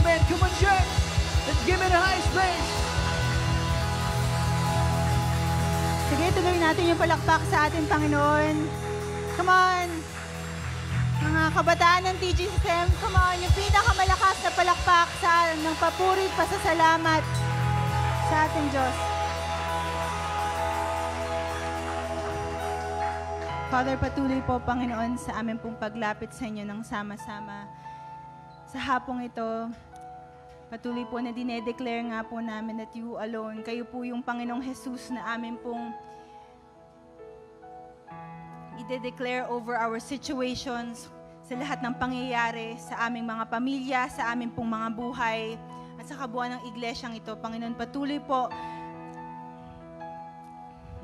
Amen. Come on, church. Let's give it the highest praise. Sige, tuloy natin yung palakpak sa ating Panginoon. Come on. Mga kabataan ng TGSM, come on. Yung pinakamalakas na palakpak ng papuri, pasasalamat sa ating Diyos. Father, patuloy po, Panginoon, sa amin pong paglapit sa inyo ng sama-sama. Sa hapong ito, patuloy po na dinedeclare nga po namin that you alone, kayo po yung Panginoong Jesus na amin pong i-declare over our situations, sa lahat ng pangyayari, sa aming mga pamilya, sa aming pong mga buhay, at sa kabuuan ng iglesyang ito. Panginoon, patuloy po,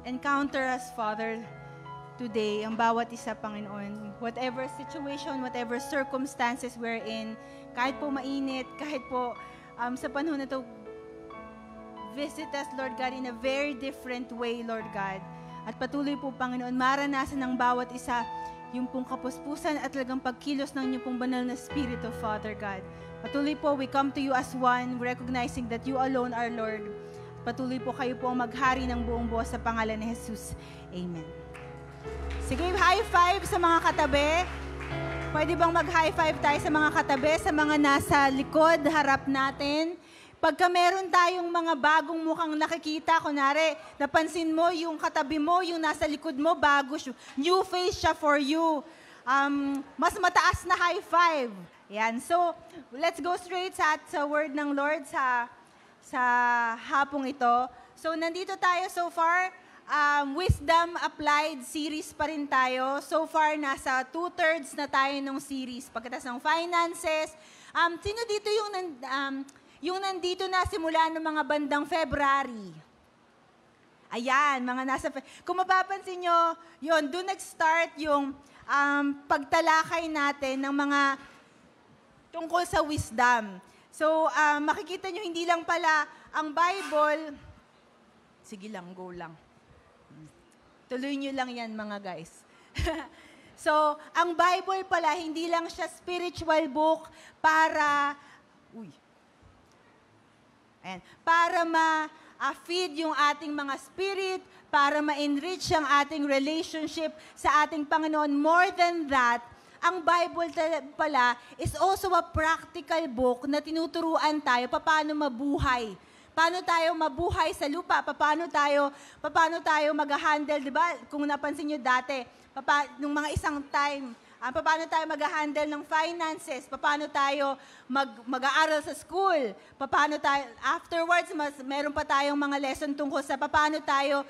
encounter us, Father, today, ang bawat isa, Panginoon. Whatever situation, whatever circumstances we're in, kahit po mainit, kahit po sa panahon na ito, visit us, Lord God, in a very different way, Lord God. At patuloy po, Panginoon, maranasan ng bawat isa yung pong kapuspusan at talagang pagkilos ng inyong pong banal na Espiritu, Father God. Patuloy po, we come to you as one, recognizing that you alone are Lord. Patuloy po kayo po ang maghari ng buong buo sa pangalan ni Jesus. Amen. Sige, high five sa mga katabi. Pwede bang mag-high five tayo sa mga katabi, sa mga nasa likod, harap natin? Pagka meron tayong mga bagong mukhang nakikita, kunwari, napansin mo yung katabi mo, yung nasa likod mo, bago, new face siya for you. Mas mataas na high five. Yan. So, let's go straight sa word ng Lord sa hapong ito. So, nandito tayo so far. Wisdom Applied series pa rin tayo. So far, nasa 2/3 na tayo ng series. Pagkatapos ng finances. Sino dito yung nandito na simula ng mga bandang February? Ayan, mga nasa... Kung mapapansin nyo, yun, doon nag-start yung pagtalakay natin ng mga tungkol sa wisdom. So, makikita nyo, hindi lang pala ang Bible... Sige lang, go lang. Tuloy nyo lang yan, mga guys. So, ang Bible pala, hindi lang siya spiritual book para ma-feed yung ating mga spirit, para ma-enrich ang ating relationship sa ating Panginoon. More than that, ang Bible pala is also a practical book na tinuturuan tayo paano mabuhay. Paano tayo mabuhay sa lupa? Paano tayo mag-handle, di ba? Kung napansin nyo dati, nung mga isang time, paano tayo mag-handle ng finances? Paano tayo mag-aaral sa school? Paano tayo, afterwards, meron pa tayong mga lesson tungkol sa paano tayo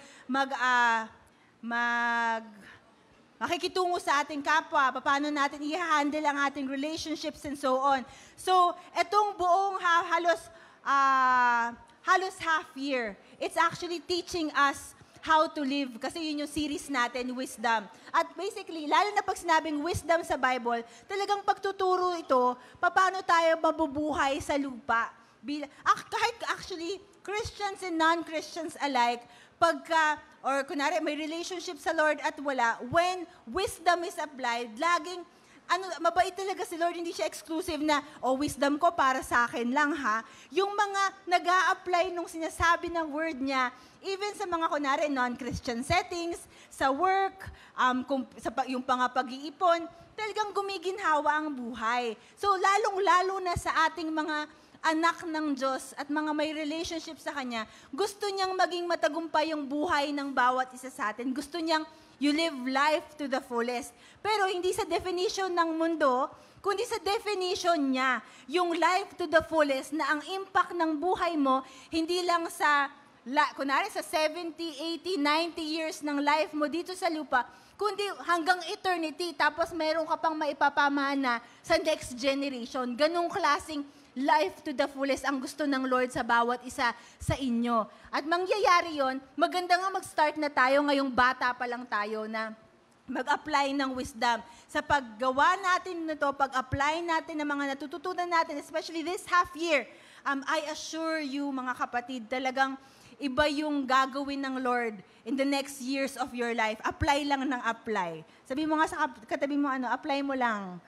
makikitungo sa ating kapwa, paano natin i-handle ang ating relationships and so on. So, etong buong halos half year, it's actually teaching us how to live. Kasi yun yung series natin, Wisdom. At basically, lalo na pag sinabing wisdom sa Bible, talagang pagtuturo ito, paano tayo mabubuhay sa lupa. Kahit actually, Christians and non-Christians alike, kunwari may relationship sa Lord at wala, when wisdom is applied, laging, mabait talaga si Lord, hindi siya exclusive na, wisdom ko para sa akin lang ha. Yung mga nag-a-apply nung sinasabi ng word niya, even sa mga, kunwari, non-Christian settings, sa work, yung pag-iipon, talagang gumiginhawa ang buhay. So, lalong-lalo na sa ating mga anak ng Diyos at mga may relationship sa Kanya, gusto niyang maging matagumpay yung buhay ng bawat isa sa atin. Gusto niyang you live life to the fullest. Pero hindi sa definition ng mundo, kundi sa definition niya, yung life to the fullest na ang impact ng buhay mo, hindi lang sa, kunwari sa 70, 80, 90 years ng life mo dito sa lupa, kundi hanggang eternity, tapos meron ka pang maipapamana sa next generation. Ganong klaseng life to the fullest ang gusto ng Lord sa bawat isa sa inyo. At mangyayari yon, maganda nga mag-start na tayo ngayong bata pa lang tayo na mag-apply ng wisdom. Sa paggawa natin nito, pag-apply natin ng mga natututunan natin, especially this half year, I assure you mga kapatid, talagang iba yung gagawin ng Lord in the next years of your life. Apply lang ng apply. Sabi mo nga sa katabi mo, apply mo lang.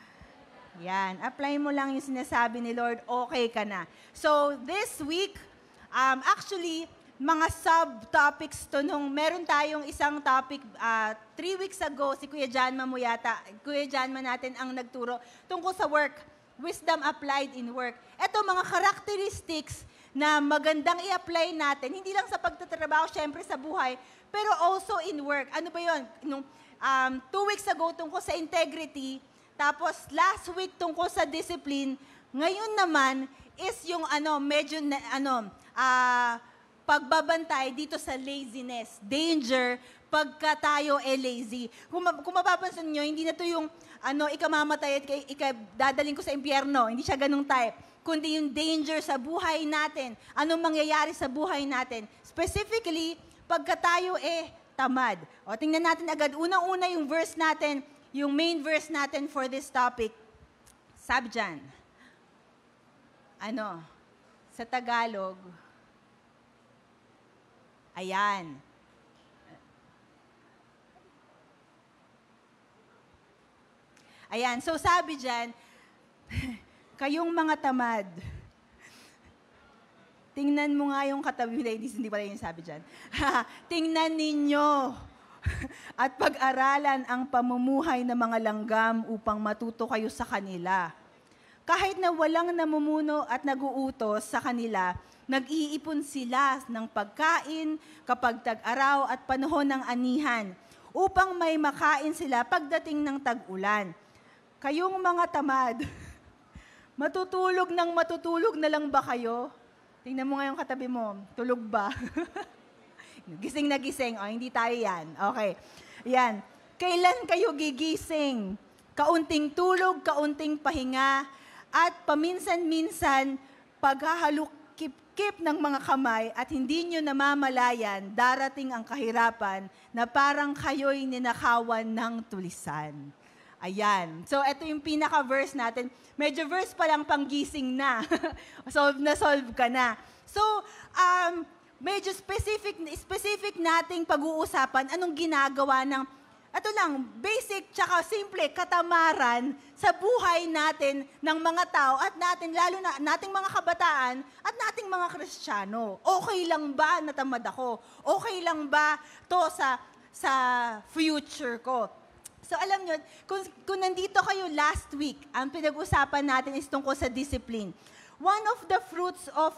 Yan, apply mo lang yung sinasabi ni Lord, okay ka na. So, this week, actually, mga subtopics to nung meron tayong isang topic 3 weeks ago, si Kuya Janma mo yata, Kuya Janma natin ang nagturo tungkol sa work, wisdom applied in work. Ito, mga characteristics na magandang i-apply natin, hindi lang sa pagtatrabaho, syempre sa buhay, pero also in work. Ano ba yun? 2 weeks ago tungkol sa integrity, tapos last week tungkol sa discipline, ngayon naman is yung medyo pagbabantay dito sa laziness, danger, pagka tayo lazy. Kung mapapansin nyo, hindi na to yung ikamamatay at dadaling ko sa impyerno, hindi siya ganung type, kundi yung danger sa buhay natin, anong mangyayari sa buhay natin. Specifically, pagka tayo tamad. O, tingnan natin agad, unang-una yung verse natin, yung main verse natin for this topic. Sabi dyan, sa Tagalog, ayan. Ayan, so sabi dyan, kayong mga tamad, tingnan mo nga yung katabi, ladies, hindi pala yung sabi dyan. Tingnan ninyo at pag-aralan ang pamumuhay ng mga langgam upang matuto kayo sa kanila. Kahit na walang namumuno at naguutos sa kanila, nag-iipon sila ng pagkain kapag tag-araw at panahon ng anihan, upang may makain sila pagdating ng tag-ulan. Kayong mga tamad, matutulog na lang ba kayo? Tingnan mo nga yung katabi mo, tulog ba? Gising na gising. O, hindi tayo yan. Okay. Yan. Kailan kayo gigising? Kaunting tulog, kaunting pahinga, at paminsan-minsan, paghahalukip-kip ng mga kamay at hindi nyo namamalayan, darating ang kahirapan na parang kayo'y ninakawan ng tulisan. Ayan. So, ito yung pinaka-verse natin. Medyo verse pa lang panggising na. solve ka na. So, medyo specific nating pag-uusapan anong ginagawa ng, ito lang, basic tsaka simple, katamaran sa buhay natin ng mga tao at natin, lalo na nating mga kabataan at nating mga Kristiyano. Okay lang ba natamad ako? Okay lang ba to sa future ko? So alam nyo, kung nandito kayo last week, ang pinag-usapan natin is tungkol sa discipline. One of the fruits of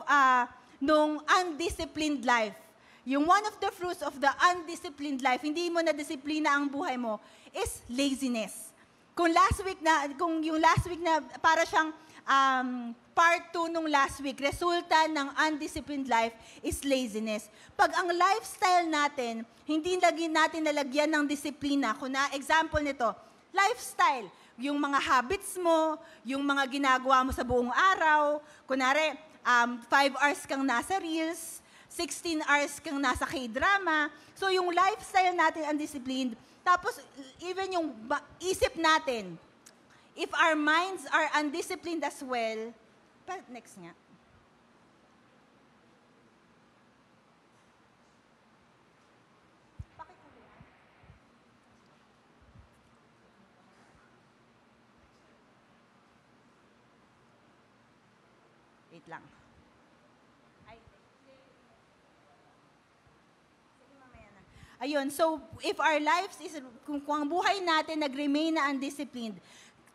nung undisciplined life. Yung one of the fruits of the undisciplined life, hindi mo na disiplina ang buhay mo, is laziness. Kung yung last week na para siyang part 2 nung last week, resulta ng undisciplined life is laziness. Pag ang lifestyle natin, hindi natin nalagyan ng disiplina, example nito, lifestyle, yung mga habits mo, yung mga ginagawa mo sa buong araw, kunwari, 5 hours kang nasa Reels, 16 hours kang nasa K-drama. So, yung lifestyle natin undisciplined. Tapos, even yung isip natin, if our minds are undisciplined as well, next nga. Wait lang. Ayun, so if our lives is, kung ang buhay natin nag-remain na undisciplined,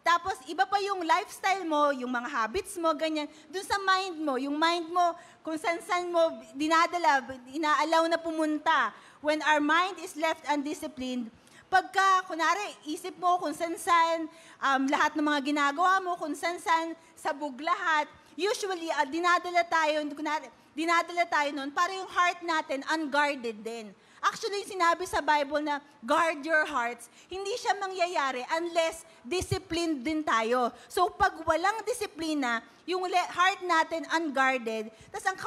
tapos iba pa yung lifestyle mo, yung mga habits mo, ganyan, dun sa mind mo, yung mind mo, kung saan-saan mo dinadala, inaalaw na pumunta. When our mind is left undisciplined, pagka, kunwari, isip mo kung saan-saan, lahat ng mga ginagawa mo, kung saan-saan, sabog lahat, usually, dinadala tayo nun, para yung heart natin unguarded din. Actually, sinabi sa Bible na guard your hearts, hindi siya mangyayari unless disciplined din tayo. So, pag walang disiplina, yung heart natin unguarded, tas ang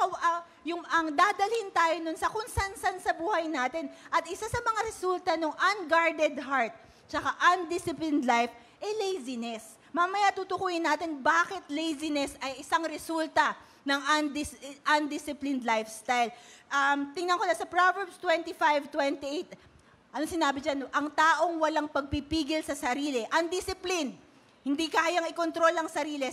dadalhin tayo nun sa kung san-san sa buhay natin. At isa sa mga resulta ng unguarded heart, tsaka undisciplined life, laziness. Mamaya tutukuyin natin bakit laziness ay isang resulta ng undisciplined lifestyle. Tingnan ko na sa Proverbs 25:28. Ano sinabi dyan? Ang taong walang pagpipigil sa sarili, undisciplined. Hindi kayang ikontrol ang sarili,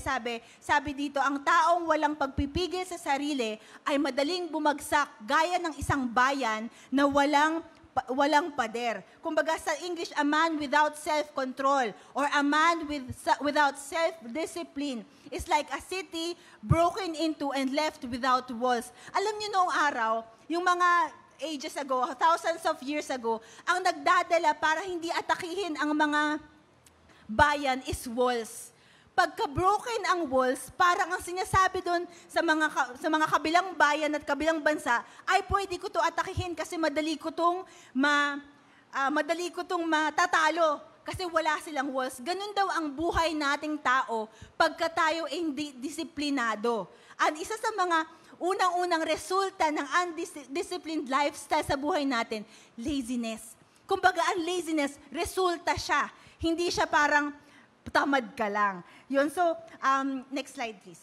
sabi dito, ang taong walang pagpipigil sa sarili ay madaling bumagsak gaya ng isang bayan na walang pader. Kumbaga sa English, a man without self-control or a man without self-discipline is like a city broken into and left without walls. Alam niyo noong araw, yung mga ages ago, thousands of years ago, ang nagdadala para hindi atakihin ang mga bayan is walls. Pagka broken ang walls, parang ang sinasabi doon sa mga kabilang bayan at kabilang bansa, ay pwede ko to atakihin kasi madali ko tong matatalo kasi wala silang walls. Ganun daw ang buhay nating tao pagka tayo hindi disiplinado. At isa sa mga unang-unang resulta ng undisciplined lifestyle sa buhay natin, laziness. Kumbaga, ang laziness, resulta siya. Hindi siya parang tamad ka lang. Yun. So, next slide please.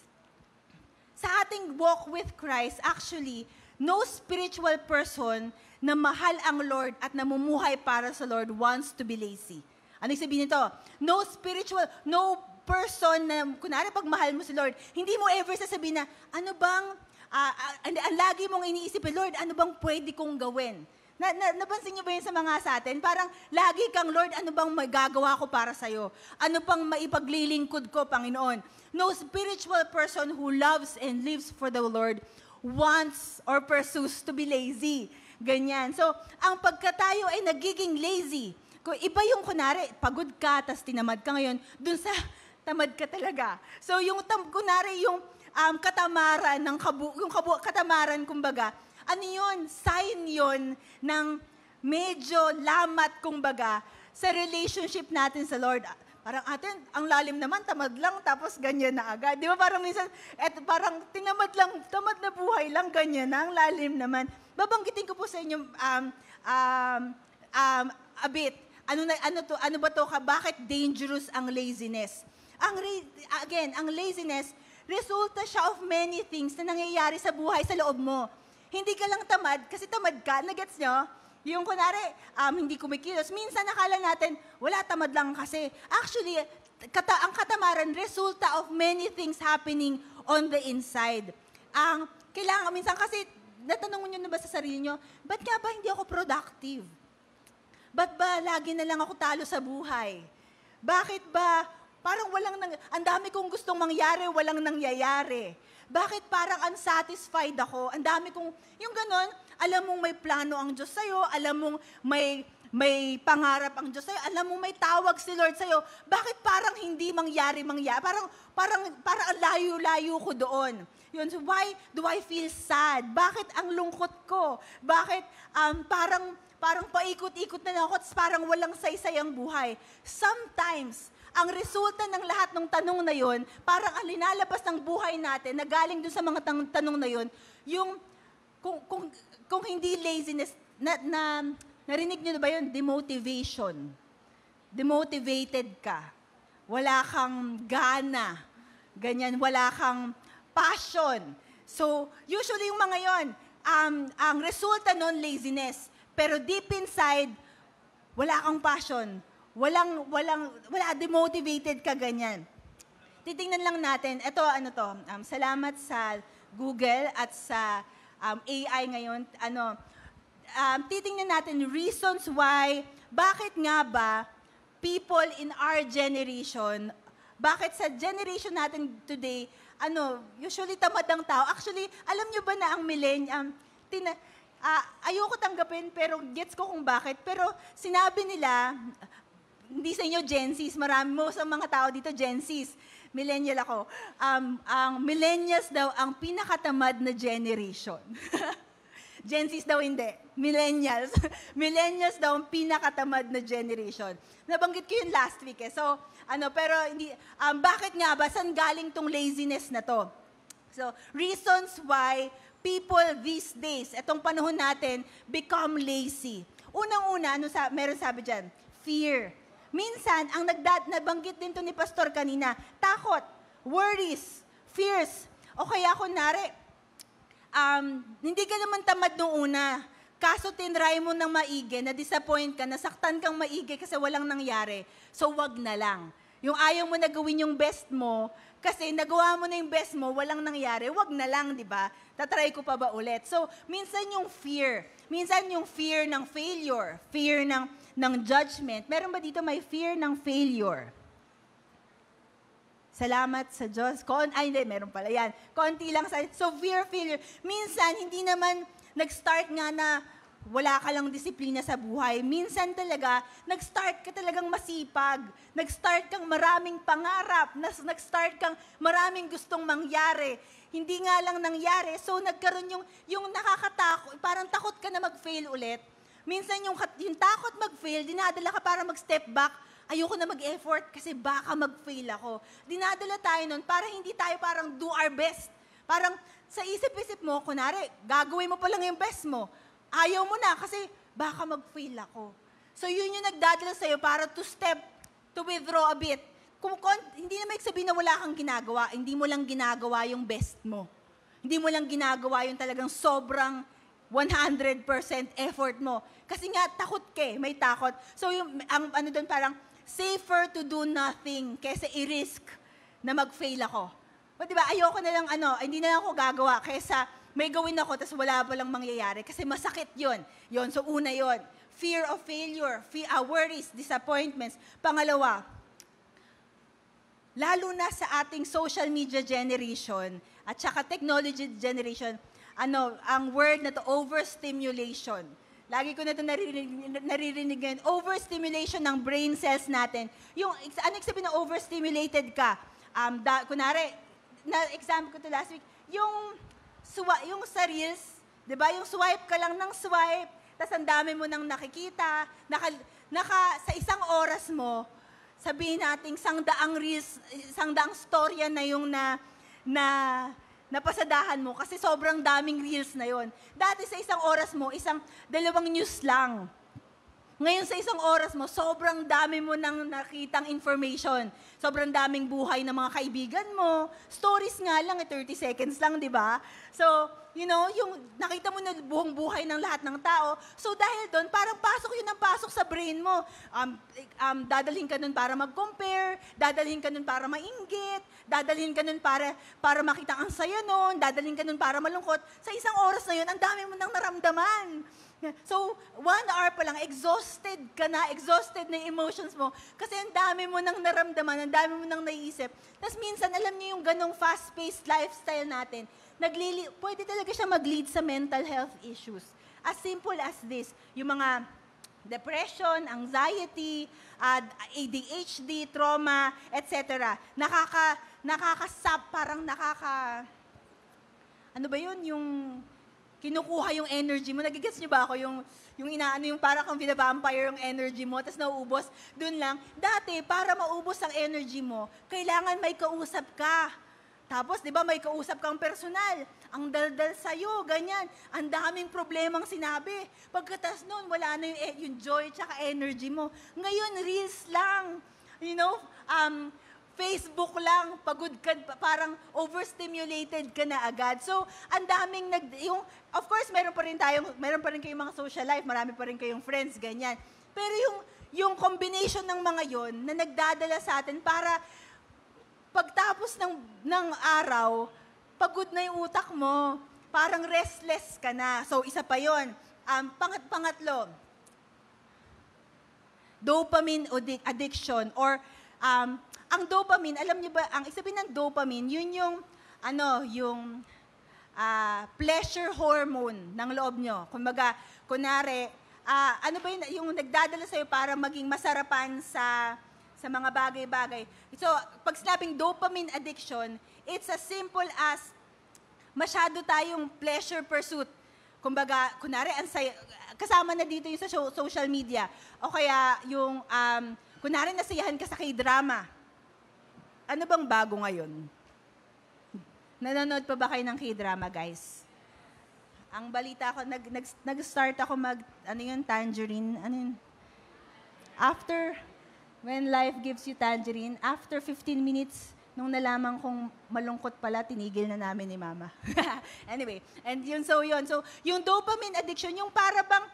Sa ating walk with Christ, actually, no spiritual person na mahal ang Lord at namumuhay para sa Lord wants to be lazy. Ano yung sabihin nito? No person na, kunwari pag mahal mo si Lord, hindi mo ever sasabihin na, ano bang, ang lagi mong iniisip, Lord, ano bang pwede kong gawin? Napansin niyo ba yun sa atin? Parang lagi kang, Lord, ano bang magagawa ko para sa'yo? Ano pang maipaglilingkod ko, Panginoon? No spiritual person who loves and lives for the Lord wants or pursues to be lazy. Ganyan. So, ang pagkatayo ay nagiging lazy. Iba yung kunwari, pagod ka, tas tinamad ka ngayon, dun sa tamad ka talaga. So, yung kunwari, yung katamaran, katamaran, kumbaga, ano yun? Sign yun ng medyo lamat, kumbaga, sa relationship natin sa Lord. Parang atin, ang lalim naman, tamad lang, tapos ganyan na agad. Di ba parang minsan, parang tinamad lang, tamad na buhay lang, ganyan na, ang lalim naman. Babanggitin ko po sa inyo a bit. Ano ba to? Bakit dangerous ang laziness? Ang laziness, resulta siya of many things na nangyayari sa buhay, sa loob mo. Hindi ka lang tamad, kasi tamad ka, nagets nyo? Yung kunwari, hindi kumikilos. Minsan nakala natin, wala, tamad lang kasi. Actually, ang katamaran, resulta of many things happening on the inside. Kailangan, minsan kasi, natanong nyo na ba sa sarili nyo, ba't nga ba hindi ako productive? Ba't ba lagi na lang ako talo sa buhay? Bakit ba, parang ang dami kong gustong mangyari, walang nangyayari. Bakit parang unsatisfied ako? Ang dami kong, yung ganon, alam mong may plano ang Diyos sa'yo, alam mong may pangarap ang Diyos sa'yo, alam mong may tawag si Lord sa'yo, bakit parang hindi mangyari? Parang ang layo-layo ko doon. Yun, so why do I feel sad? Bakit ang lungkot ko? Bakit parang paikot-ikot na lang ako, parang walang saysay ang buhay? Sometimes, ang resulta ng lahat ng tanong na yon, parang ang linalabas ng buhay natin na galing dun sa mga tanong na yon, yung kung hindi laziness, narinig niyo na ba yun? Demotivation. Demotivated ka. Wala kang gana. Ganyan, wala kang passion. So, usually yung mga yon, ang resulta nun, laziness. Pero deep inside, wala kang passion. Wala, demotivated ka, ganyan. Titingnan lang natin, salamat sa Google at sa AI ngayon, titingnan natin reasons why, bakit nga ba people in our generation, bakit sa generation natin today, usually tamad ang tao. Actually, alam nyo ba na ang ayoko tanggapin, pero gets ko kung bakit. Pero sinabi nila, hindi sa inyo Gen Zs, mo sa mga tao dito Gen Zs, millennial ako, ang millennials daw ang pinakatamad na generation. Gen Zs daw hindi, millennials. Millennials daw ang pinakatamad na generation. Nabanggit ko yun last week eh. So, pero hindi, bakit nga ba, saan galing tong laziness na to? So, reasons why people these days, etong panahon natin, become lazy. Unang-una, meron sabi dyan? Fear. Minsan, ang nabanggit din to ni Pastor kanina, takot, worries, fears. O kaya kunwari, hindi ka naman tamad nung una. Kaso tinry mo ng maigi, na-disappoint ka, nasaktan kang maigi kasi walang nangyari. So, wag na lang. Yung ayaw mo na gawin yung best mo, kasi nagawa mo na yung best mo, walang nangyari, wag na lang, di ba? Tatry ko pa ba ulit? So, minsan yung fear ng failure, fear ng judgment. Meron ba dito may fear ng failure? Salamat sa Diyos. Hindi, meron pala yan. Konti lang sa... So, fear, failure. Minsan, hindi naman nag-start nga na wala ka lang disiplina sa buhay. Minsan talaga, nag-start ka talagang masipag. Nag-start kang maraming pangarap. Nag-start kang maraming gustong mangyari. Hindi nga lang nangyari. So, nagkaroon yung nakakatakot. Parang takot ka na mag-fail ulit. Minsan, yung takot mag-fail, dinadala ka para mag-step back. Ayoko na mag-effort kasi baka mag-fail ako. Dinadala tayo nun para hindi tayo parang do our best. Parang sa isip-isip mo, kunwari, gagawin mo pa lang yung best mo. Ayaw mo na kasi baka mag-fail ako. So yun yung nagdadala sa'yo para to withdraw a bit. Hindi na may sabihin na wala kang ginagawa, hindi mo lang ginagawa yung best mo. Hindi mo lang ginagawa yung talagang sobrang 100% effort mo. Kasi nga, takot may takot. So yung, ang doon parang, safer to do nothing kaysa i-risk na mag-fail ako. O diba, ayoko na lang hindi na lang ako gagawa kaysa may gawin ako tapos wala pa lang mangyayari kasi masakit yun. So una yun, fear of failure, worries, disappointments. Pangalawa, lalo na sa ating social media generation at saka technology generation, ang word na to, overstimulation. Lagi ko na ito naririnig ngayon, overstimulation ng brain cells natin. Ano sabihin na overstimulated ka? Kunwari, na-exam ko to last week, yung sa Reels, di ba? Yung swipe ka lang ng swipe, tapos ang dami mo nang nakikita, sa isang oras mo, sabihin natin, 100 Reels, 100 storya na yung napasadahan mo kasi sobrang daming Reels na yon. Dati sa isang oras mo, 2 news lang. Ngayon sa isang oras mo, sobrang dami mo nang nakitang information. Sobrang daming buhay ng mga kaibigan mo. Stories nga lang, 30 seconds lang, di ba? So, yung nakita mo na buong buhay ng lahat ng tao. So, dahil doon, parang pasok yun ang pasok sa brain mo. Dadalhin ka nun para mag-compare, dadalhin ka nun para mainggit, dadalhin ka nun para makita ang saya nun, dadalhin ka nun para malungkot. Sa isang oras na yun, ang dami mo nang naramdaman. So, 1 hour pa lang, exhausted ka na, exhausted na yung emotions mo. Kasi ang dami mo nang naramdaman, ang dami mo nang naiisip. Tapos minsan, alam niyo yung ganong fast-paced lifestyle natin, pwede talaga siya mag-lead sa mental health issues. As simple as this, yung mga depression, anxiety, ADHD, trauma, etc. Ano ba yun? Yung kinukuha yung energy mo. Nagigets niyo ba ako yung para kang vampire yung energy mo, tapos nauubos, dun lang. Dati, para maubos ang energy mo, kailangan may kausap ka. Tapos, di ba, may kausap kang personal. Ang daldal sa'yo, ganyan. Ang daming problemang sinabi. Pagkatas nun, wala na yung joy tsaka energy mo. Ngayon, Reels lang. Facebook lang, pagod ka, parang overstimulated ka na agad. So, ang daming of course, meron pa rin kayong mga social life, marami pa rin kayong friends, ganyan. Pero yung combination ng mga yon na nagdadala sa atin para pagtapos ng araw, pagod na yung utak mo, parang restless ka na. So, isa pa yon. Pangatlo, dopamine addiction or ang dopamine, alam niyo ba, ang isabihin ng dopamine, yun yung pleasure hormone ng loob nyo. Kunwari, ano ba yung nagdadala sa'yo para maging masarapan sa mga bagay-bagay. So, pag sinabing dopamine addiction, it's as simple as masyado tayong pleasure pursuit. Kumbaga, kunwari, kasama na dito yung sa social media. O kaya yung, kunwari, nasiyahan ka sa K-drama. Ano bang bago ngayon? Nanonood pa ba kayo ng K-drama, guys? Ang balita ko, nag-start ako Tangerine? Ano yun? When life gives you tangerine, after 15 minutes, nung nalaman kong malungkot pala, tinigil na namin ni Mama. Anyway, and So, yung dopamine addiction, yung para bang,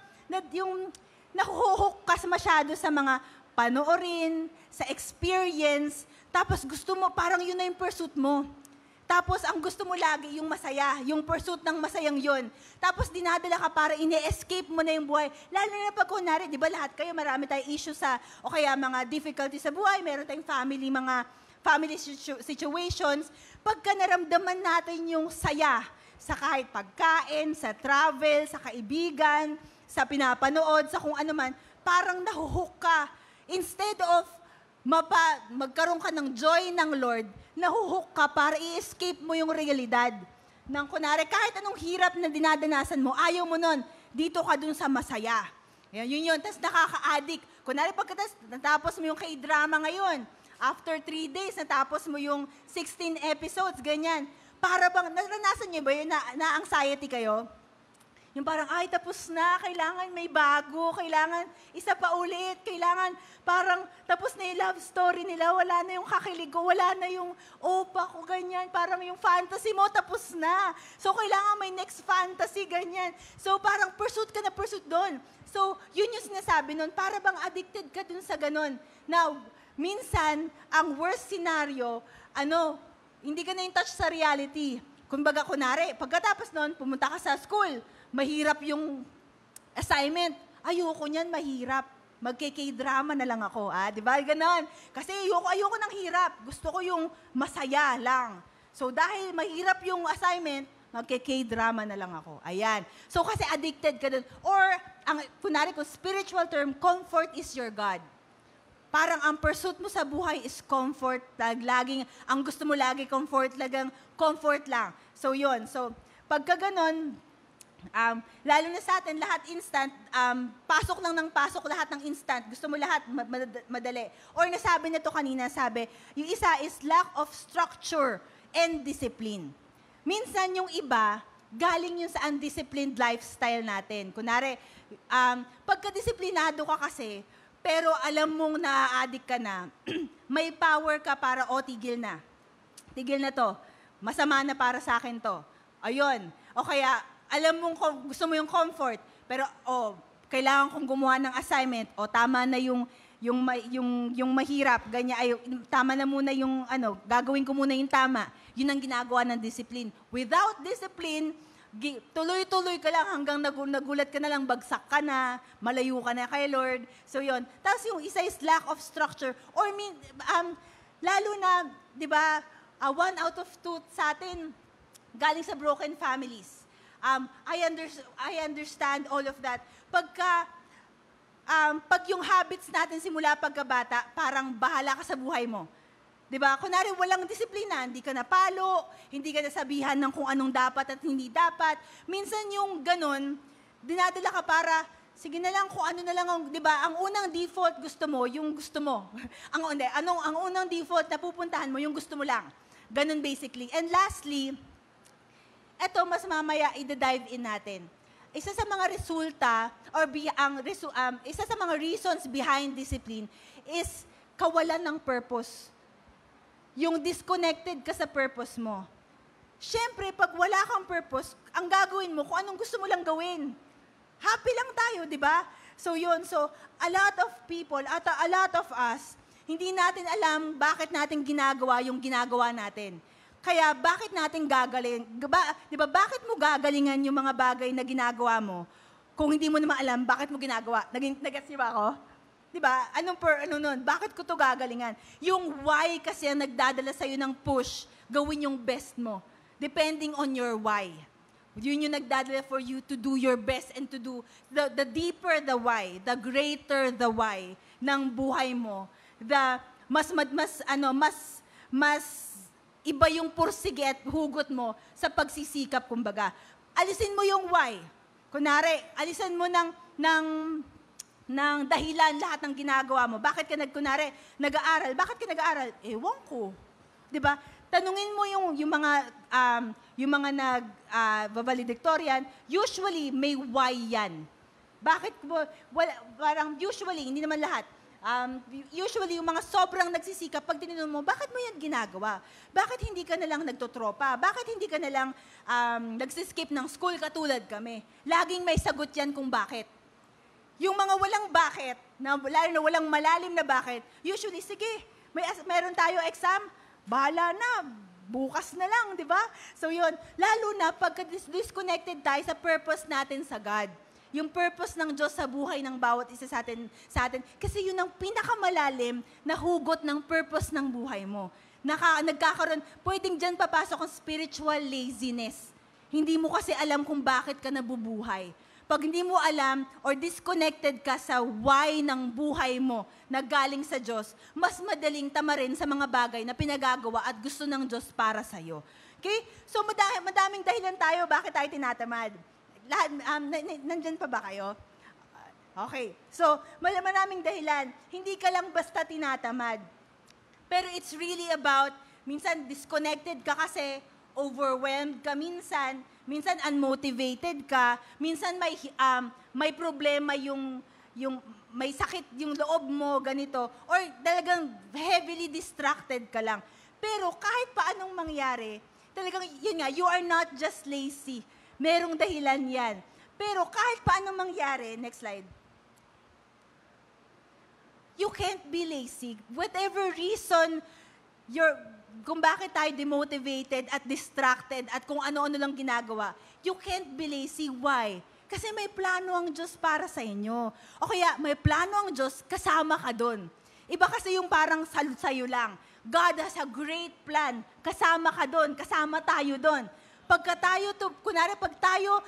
yung nakuhuk ka masyado sa mga panoorin, sa experience, tapos gusto mo, parang yun na yung pursuit mo. Tapos ang gusto mo lagi, yung masaya, yung pursuit ng masayang yun. Tapos dinadala ka para ine-escape mo na yung buhay. Lalo na pag kunwari, di ba lahat kayo, marami tayong issue sa, o kaya mga difficulties sa buhay, meron tayong mga family situations. Pagka naramdaman natin yung saya, sa kahit pagkain, sa travel, sa kaibigan, sa pinapanood, sa kung ano man, parang nahuhook ka. Instead of magkaroon ka ng joy ng Lord, nahuhook ka para i-escape mo yung realidad. Nang kunwari, kahit anong hirap na dinadanasan mo, ayaw mo nun, dito ka dun sa masaya. Yun. Tapos nakaka-addict. Kunwari, pagkatapos, natapos mo yung K-drama ngayon, after 3 days, natapos mo yung 16 episodes, ganyan. Para bang, naranasan niyo ba yun na anxiety kayo? Yung parang, ay, tapos na, kailangan may bago, kailangan isa pa ulit, kailangan parang tapos na yung love story nila, wala na yung kakiligo, wala na yung opa ko, ganyan. Parang yung fantasy mo, tapos na. So, kailangan may next fantasy, ganyan. So, parang pursuit ka na pursuit doon. So, yun yung sinasabi nun, para bang addicted ka dun sa ganun. Now, minsan, ang worst scenario, hindi ka na in touch sa reality. Kumbaga, kunwari, pagkatapos nun, pumunta ka sa school, mahirap yung assignment. Ayoko niyan, mahirap. Magke-K-drama na lang ako, di ba? Ganon. Kasi ayoko ng hirap. Gusto ko yung masaya lang. So, dahil mahirap yung assignment, magke-K-drama na lang ako. Ayan. So, kasi addicted ka dun. Or, kunwari ko, spiritual term, comfort is your God. Parang ang pursuit mo sa buhay is comfort. Ang gusto mo lagi comfort lang. So, yun. So, pagka ganon, lalo na sa atin, lahat instant, pasok lang ng pasok, lahat ng instant. Gusto mo lahat madali. Or nasabi na to kanina, yung isa is lack of structure and discipline. Minsan yung iba, galing yun sa undisciplined lifestyle natin. Kunwari, pagka-disiplinado ka kasi, pero alam mong na-addict ka na, may power ka para, tigil na. Tigil na to. Masama na para sa akin to. Ayun. O kaya, alam mong gusto mo yung comfort, pero kailangan kong gumawa ng assignment, tama na yung mahirap, ganyan, tama na muna yung gagawin ko muna yung tama. Yun ang ginagawa ng discipline. Without discipline, tuloy-tuloy ka lang hanggang nagulat ka na lang, bagsak ka na, malayo ka na kay Lord. So yun. Tapos yung isa is lack of structure. Or lalo na, di ba, 1 out of 2 sa atin, galing sa broken families. I understand all of that. Pag yung habits natin simula pagkabata, parang bahala ka sa buhay mo. Diba? Kunwari, walang disiplina, hindi ka napalo, hindi ka nasabihan ng kung anong dapat at hindi dapat. Minsan yung ganun, dinadala ka para, sige na lang kung ano na lang, diba? Ang unang default gusto mo, yung gusto mo. ang unang default na pupuntahan mo, yung gusto mo lang. Ganun basically. And lastly, eto, mas mamaya i-dive in natin. Isa sa mga resulta or isa sa mga reasons behind discipline is kawalan ng purpose. Yung disconnected ka sa purpose mo. Siyempre, pag wala kang purpose, ang gagawin mo kung anong gusto mo lang gawin. Happy lang tayo, di ba? So yun, a lot of people, at a lot of us, hindi natin alam bakit natin ginagawa yung ginagawa natin. Kaya bakit natin di ba, bakit mo gagalingan yung mga bagay na ginagawa mo kung hindi mo naman alam bakit mo ginagawa? Nag-gets niyo ba ako? Di ba? Bakit ko to gagalingan? Yung why kasi ang nagdadala sa'yo ng push, gawin yung best mo. Depending on your why. Yun yung nagdadala for you to do your best and to do, the deeper the why, the greater the why ng buhay mo, mas iba yung pursige at hugot mo sa pagsisikap, kumbaga. Alisin mo yung why. Kunwari, alisin mo ng dahilan lahat ng ginagawa mo. Bakit ka nag-aaral? Bakit ka nag-aaral? Ewan ko. 'Di ba? Tanungin mo yung mga valedictorian, usually may why yan. Bakit mo, parang usually, hindi naman lahat. Usually, yung mga sobrang nagsisikap, pag tinanong mo, bakit mo yan ginagawa? Bakit hindi ka na lang nagtotropa? Bakit hindi ka na lang nagsiskip ng school katulad kami? Laging may sagot yan kung bakit. Yung mga walang bakit, lalo na walang malalim na bakit, usually, sige, meron tayo exam, bahala na, bukas na lang, di ba? So yun, lalo na pagka disconnected tayo sa purpose natin sa God. Yung purpose ng Diyos sa buhay ng bawat isa sa atin. Kasi yun ang pinakamalalim na hugot ng purpose ng buhay mo. Nagkakaroon, pwedeng dyan papasok ang spiritual laziness. Hindi mo kasi alam kung bakit ka nabubuhay. Pag hindi mo alam or disconnected ka sa why ng buhay mo na galing sa Diyos, mas madaling tamarin sa mga bagay na pinagagawa at gusto ng Diyos para sa'yo. Okay? So madaming dahilan tayo bakit tayo tinatamad. Lahat, nandyan pa ba kayo? Okay. So, maraming dahilan. Hindi ka lang basta tinatamad. Pero it's really about, minsan disconnected ka kasi, overwhelmed ka minsan unmotivated ka, minsan may problema yung may sakit yung loob mo, ganito, or talagang heavily distracted ka lang. Pero kahit paanong mangyari, talagang, yun nga, you are not just lazy. Merong dahilan yan. Pero kahit paano mangyari, next slide, you can't be lazy. Whatever reason, kung bakit tayo demotivated at distracted at kung ano-ano lang ginagawa, you can't be lazy. Why? Kasi may plano ang Diyos para sa inyo. O kaya, may plano ang Diyos, kasama ka doon. Iba kasi yung parang sa'yo lang. God has a great plan. Kasama ka doon. Kasama tayo doon. Pagka tayo, kunwari pag tayo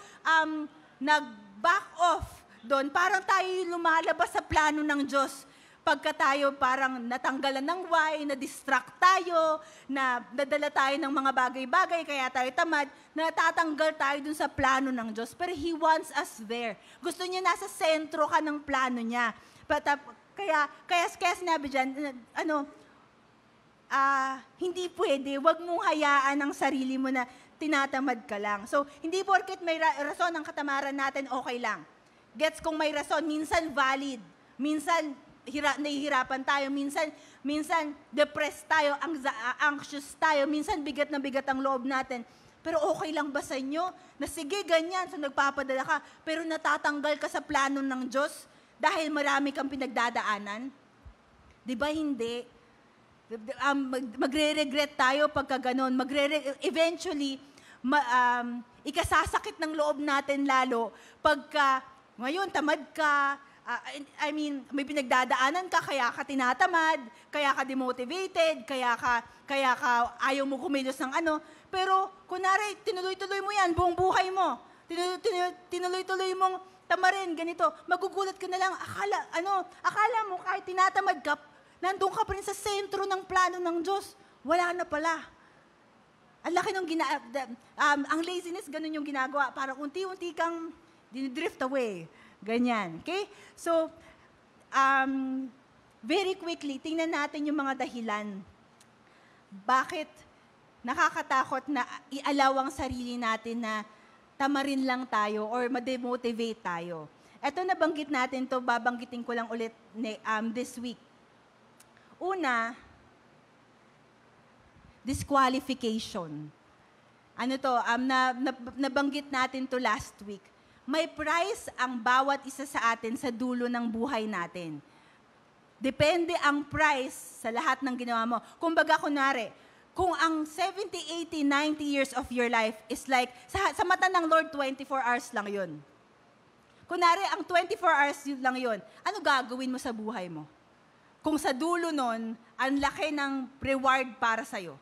nag-back off doon, parang tayo lumalabas sa plano ng Diyos. Pagka tayo parang natanggalan ng why, na-distract tayo, na nadala tayo ng mga bagay-bagay, kaya tayo tamad, natatanggal tayo dun sa plano ng Diyos. Pero He wants us there. Gusto niya nasa sentro ka ng plano niya. Kaya sinabi dyan, hindi pwede, wag mong hayaan ang sarili mo na tinatamad ka lang. So, hindi porket may rason ang katamaran natin, okay lang. Gets kung may rason, minsan valid. Minsan, nahihirapan tayo. Minsan depressed tayo, anxious tayo. Minsan, bigat na bigat ang loob natin. Pero okay lang ba sa inyo? Na sige, ganyan, so nagpapadala ka, pero natatanggal ka sa plano ng Diyos dahil marami kang pinagdadaanan? Di ba hindi? Magre-regret tayo pagka ganon. Eventually, ikasasakit ng loob natin lalo pagka ngayon tamad ka, may pinagdadaanan ka, kaya ka tinatamad, kaya ka demotivated, kaya ka ayaw mo kumilos ng ano. Pero kunwari, tinuloy-tuloy mo yan buong buhay mo. Tinuloy-tuloy mong tamarin, ganito. Magugulat ka na lang, akala mo kahit tinatamad ka, nandun ka pa rin sa sentro ng plano ng Diyos. Wala na pala. Ang laki ng ang laziness, ganun yung ginagawa. Parang unti-unti kang dinidrift away. Ganyan. Okay? So, very quickly, tingnan natin yung mga dahilan. Bakit nakakatakot na ialaw ang sarili natin na tamarin lang tayo or ma-demotivate tayo. Ito, nabanggit natin to, babanggitin ko lang ulit this week. Una, disqualification. Nabanggit natin to last week. May price ang bawat isa sa atin sa dulo ng buhay natin. Depende ang price sa lahat ng ginawa mo. Kumbaga, kunwari, kung ang 70, 80, 90 years of your life is like, sa mata ng Lord, 24 hours lang yun. Kunwari, ang 24 hours lang yun, ano gagawin mo sa buhay mo? Kung sa dulo nun, ang laki ng reward para sa'yo.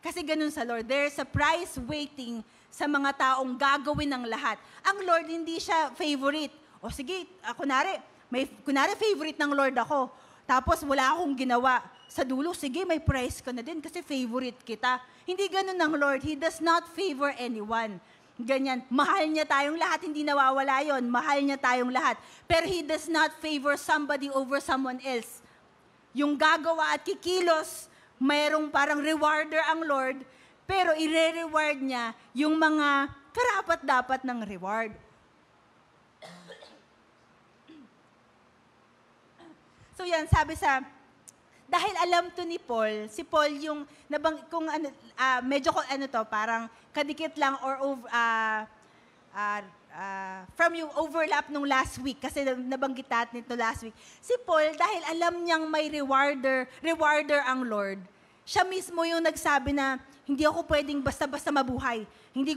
Kasi ganun sa Lord, there's a prize waiting sa mga taong gagawin ng lahat. Ang Lord, hindi siya favorite. O sige, kunwari favorite ng Lord ako. Tapos wala akong ginawa. Sa dulo, sige, may prize ka na din kasi favorite kita. Hindi ganun ng Lord. He does not favor anyone. Ganyan. Mahal niya tayong lahat, hindi nawawala yon. Mahal niya tayong lahat. Pero He does not favor somebody over someone else. Yung gagawa at kikilos, mayroong parang rewarder ang Lord, pero ire-reward niya yung mga karapat-dapat ng reward. So yan, sabi dahil alam to ni Paul, si Paul yung, medyo parang kadikit lang or from yung overlap nung last week, kasi nabanggit natin ito last week. Si Paul, dahil alam niyang may rewarder ang Lord, siya mismo yung nagsabi na, hindi ako pwedeng basta-basta mabuhay. Hindi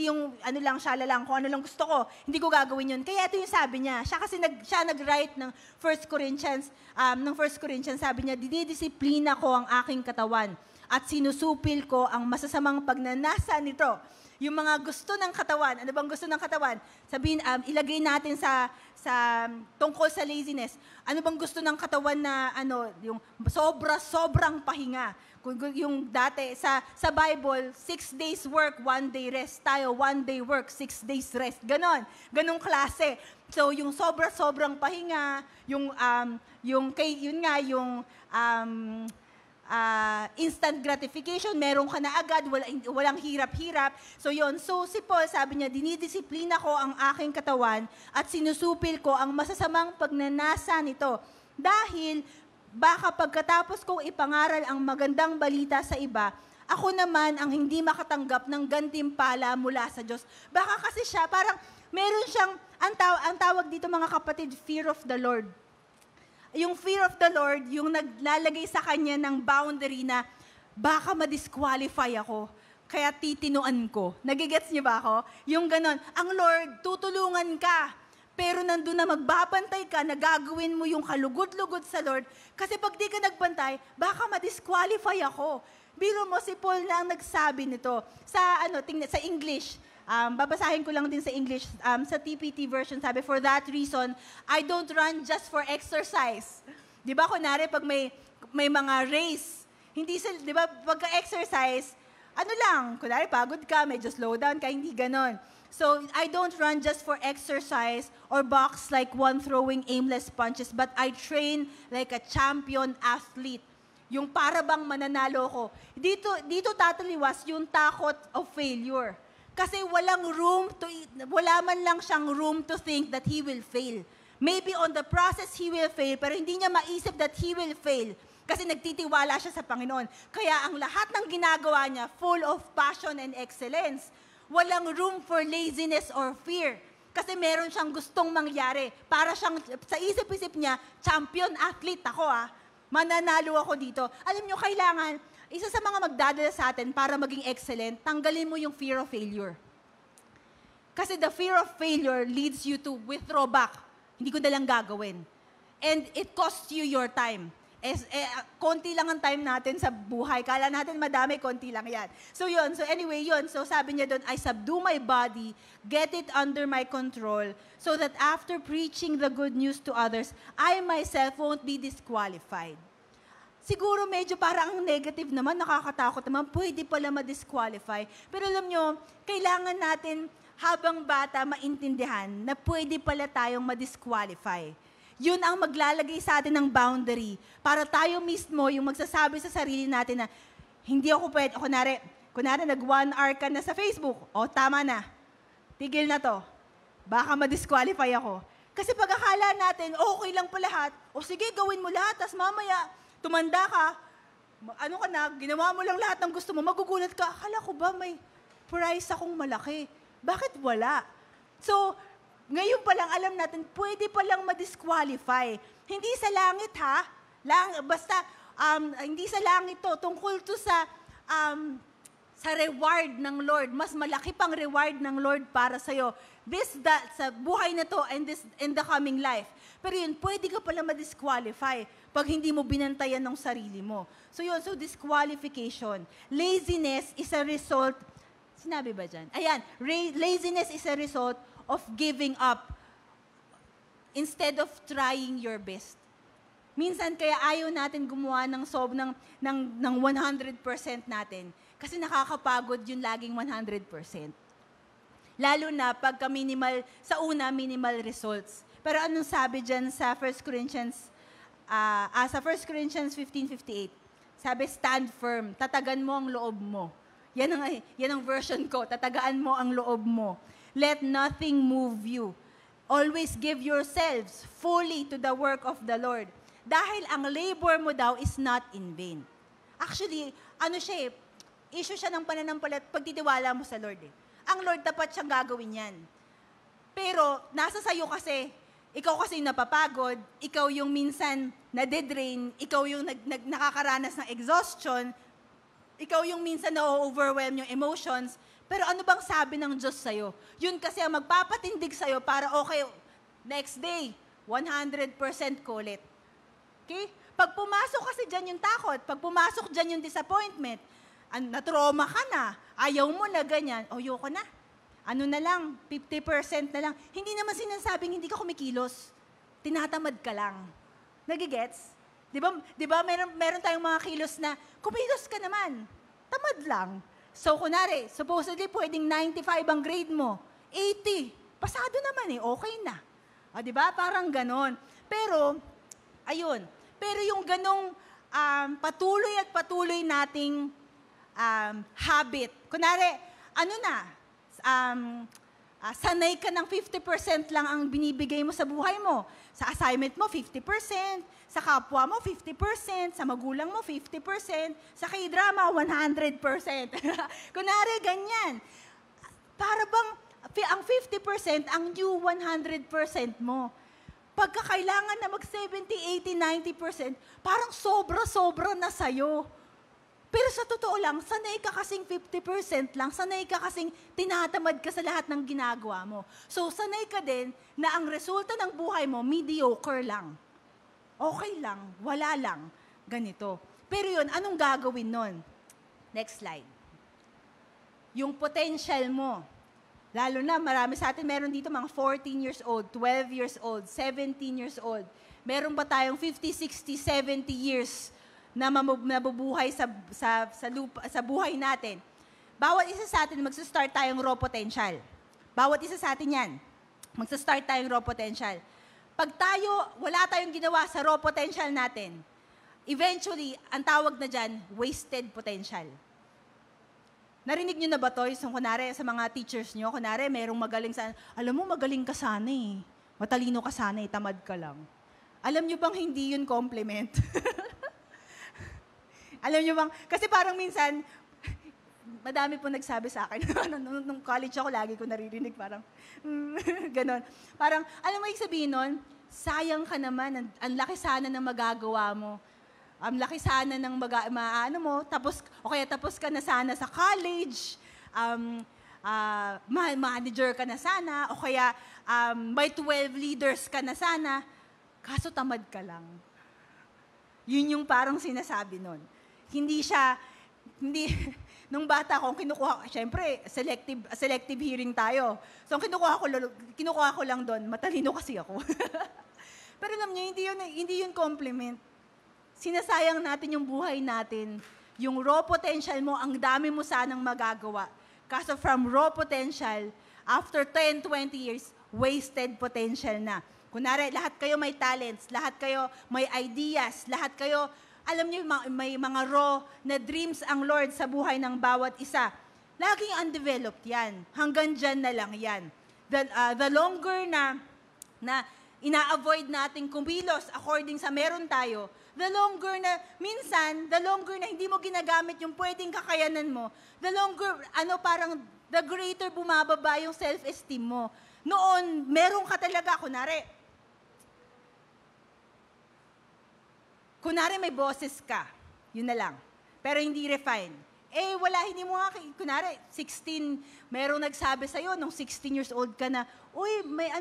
yung ano lang, shala lang, kung ano lang gusto ko, hindi ko gagawin yun. Kaya ito yung sabi niya. Siya nag-write ng 1 Corinthians, sabi niya, dinidisiplina ko ang aking katawan at sinusupil ko ang masasamang pagnanasa nito. Yung mga gusto ng katawan, ano bang gusto ng katawan? Sabihin, ilagay natin sa tungkol sa laziness. Ano bang gusto ng katawan na yung sobrang pahinga? Yung dati, sa Bible, 6 days work, 1 day rest. Tayo, 1 day work, 6 days rest. Ganong klase. So, yung sobrang pahinga, yung instant gratification, meron ka na agad, walang hirap-hirap. So, si Paul, sabi niya, dinidisiplina ko ang aking katawan at sinusupil ko ang masasamang pagnanasa nito. Dahil, baka pagkatapos kong ipangaral ang magandang balita sa iba, ako naman ang hindi makatanggap ng gantimpala mula sa Diyos. Baka kasi siya, parang meron siyang, ang tawag dito mga kapatid, fear of the Lord. Yung fear of the Lord, yung naglalagay sa kanya ng boundary na baka ma-disqualify ako, kaya titinuan ko. Nagigets niyo ba ako? Yung ganon. Ang Lord, tutulungan ka. Pero nandun na magbabantay ka, na gagawin mo yung kalugod-lugod sa Lord. Kasi pag di ka nagbantay, baka ma-disqualify ako. Biro mo, si Paul na ang nagsabi nito. Sa English, babasahin ko lang din sa English, sa TPT version, sabi, for that reason, I don't run just for exercise. Di ba, kunwari, pag may mga race, di ba, pagka-exercise, kunwari, pagod ka, medyo slow down ka, hindi ganon. So, I don't run just for exercise or box like one throwing aimless punches, but I train like a champion athlete. Yung para bang mananalo ko. Dito tataliwas yung takot of failure. Kasi wala man lang siyang room to think that he will fail. Maybe on the process he will fail, pero hindi niya maisip that he will fail. Kasi nagtitiwala siya sa Panginoon. Kaya ang lahat ng ginagawa niya, full of passion and excellence. Walang room for laziness or fear. Kasi meron siyang gustong mangyari. Para siyang, sa isip-isip niya, champion athlete ako mananalo ako dito. Alam niyo, kailangan, isa sa mga magdadala sa atin para maging excellent, tanggalin mo yung fear of failure. Kasi the fear of failure leads you to withdraw back. Hindi ko na lang gagawin. And it costs you your time. Konti lang ang time natin sa buhay. Kala natin madami, konti lang yan. So yun, so sabi niya doon, I subdue my body, get it under my control, so that after preaching the good news to others, I myself won't be disqualified. Siguro medyo parang ang negative naman, nakakatakot naman, pwede pala ma-disqualify. Pero alam nyo, kailangan natin habang bata maintindihan na pwede pala tayong ma-disqualify. Yun ang maglalagay sa atin ng boundary para tayo mismo yung magsasabi sa sarili natin na hindi ako pwede. Kunwari nag 1 hour ka na sa Facebook. O, tama na. Tigil na to. Baka ma-disqualify ako. Kasi pag akala natin, okay lang pa lahat, o sige, gawin mo lahat, tas mamaya, tumanda ka, ginawa mo lang lahat ng gusto mo, magugulat ka, akala ko ba may prize akong malaki? Bakit wala? So, ngayon pa lang alam natin, pwede pa lang ma-disqualify. Hindi sa langit hindi sa langit to. Tungkol to sa reward ng Lord. Mas malaki pang reward ng Lord para sa'yo. Sa buhay na to and in the coming life. Pero yun, pwede ka pala ma-disqualify pag hindi mo binantayan ng sarili mo. So yun, disqualification. Laziness is a result, sinabi ba dyan? Ayan, laziness is a result of giving up instead of trying your best. Minsan kaya ayaw natin gumawa ng 100% natin kasi nakakapagod yung laging 100%. Lalo na pagka minimal results. Pero anong sabi dyan sa 1 Corinthians 15:58? Sabi, stand firm, tatagan mo ang loob mo. Yan ang version ko, tatagaan mo ang loob mo. Let nothing move you. Always give yourselves fully to the work of the Lord. Dahil ang labor mo daw is not in vain. Actually, issue siya ng pananampalat, pagtitiwala mo sa Lord. ang Lord dapat siyang gagawin yan. Pero, nasa sayo kasi, ikaw kasi yung napapagod, ikaw yung minsan nade-drain, ikaw yung nakakaranas ng exhaustion, ikaw yung minsan na-overwhelm yung emotions, pero ano bang sabi ng Diyos sa'yo? Yun kasi ang magpapatindig sa'yo para okay, next day, 100% kulit. Okay? Pag pumasok kasi dyan yung takot, pag pumasok dyan yung disappointment, na-trauma ka na, ayaw mo na ganyan, ayoko na. Ano na lang, 50% na lang. Hindi naman sinasabing hindi ka kumikilos. Tinatamad ka lang. Nagigets? Di ba meron tayong mga kilos na, kumilos ka naman. Tamad lang. So, kunwari, supposedly pwedeng 95 ang grade mo. 80. Pasado naman okay na. Di ba? Parang ganon. Pero, ayun. Pero yung ganong patuloy nating habit. Kunwari, sanay ka ng 50% lang ang binibigay mo sa buhay mo. Sa assignment mo, 50%. Sa kapwa mo, 50%. Sa magulang mo, 50%. Sa K-drama, 100%. Kunwari, ganyan. Para bang, ang 50%, ang new 100% mo. Pagka kailangan na mag 70, 80, 90%, parang sobra-sobra na sa'yo. Pero sa totoo lang, sanay ka kasing 50% lang, sanay ka kasing tinatamad ka sa lahat ng ginagawa mo. So, sanay ka din na ang resulta ng buhay mo, mediocre lang. Okay lang, wala lang, ganito. Pero yun, anong gagawin nun? Next slide. Yung potential mo, lalo na marami sa atin, meron dito mga 14 years old, 12 years old, 17 years old. Meron ba tayong 50, 60, 70 years na mabubuhay sa buhay natin? Bawat isa sa atin, magsa-start tayong raw potential. Bawat isa sa atin yan, magsa-start tayong raw potential. Pag wala tayong ginawa sa raw potential natin, eventually, ang tawag na dyan, wasted potential. Narinig nyo na ba to? So, kunwari, sa mga teachers nyo, kunwari, merong magaling sana. Alam mo, magaling ka sana matalino ka sana tamad ka lang. Alam nyo bang hindi yun compliment? Alam nyo bang, kasi parang minsan, madami po nagsabi sa akin, nung college ako, lagi ko naririnig, parang, ganon. Parang, alam mo yung sabihin nun, sayang ka naman, ang laki sana ng magagawa mo. Ang laki sana ng tapos ka na sana sa college, manager ka na sana, o kaya may 12 leaders ka na sana, kaso tamad ka lang. Yun yung parang sinasabi nun. Nung bata ko, kinukuha, syempre, selective hearing tayo. So, ang kinukuha ko lang doon, matalino kasi ako. Pero alam niyo, hindi yun compliment. Sinasayang natin yung buhay natin. Yung raw potential mo, ang dami mo sanang magagawa. Kaso from raw potential, after 10, 20 years, wasted potential na. Kunwari, lahat kayo may talents, lahat kayo may ideas, lahat kayo, alam niyo, may mga raw na dreams ang Lord sa buhay ng bawat isa. Laging undeveloped yan. Hanggang dyan na lang yan. The longer na ina-avoid nating kumilos according sa meron tayo, the longer na hindi mo ginagamit yung pwedeng kakayanan mo, the longer, parang the greater bumababa yung self-esteem mo. Noon, meron ka talaga, kunwari may boses ka, yun na lang. Pero hindi refine. Hindi mo nga, kunwari, 16, merong nagsabi sa'yo, nung 16 years old ka na, uy, may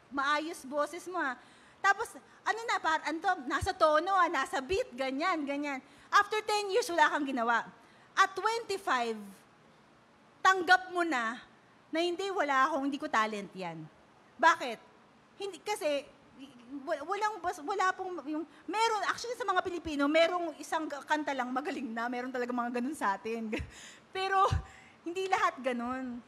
maayos boses mo Tapos, nasa tono, nasa beat, ganyan. After 10 years, wala kang ginawa. At 25, tanggap mo na hindi ko talent yan. Bakit? Kasi, actually sa mga Pilipino, merong isang kanta lang magaling na, meron talaga mga ganun sa atin. Pero, hindi lahat ganun.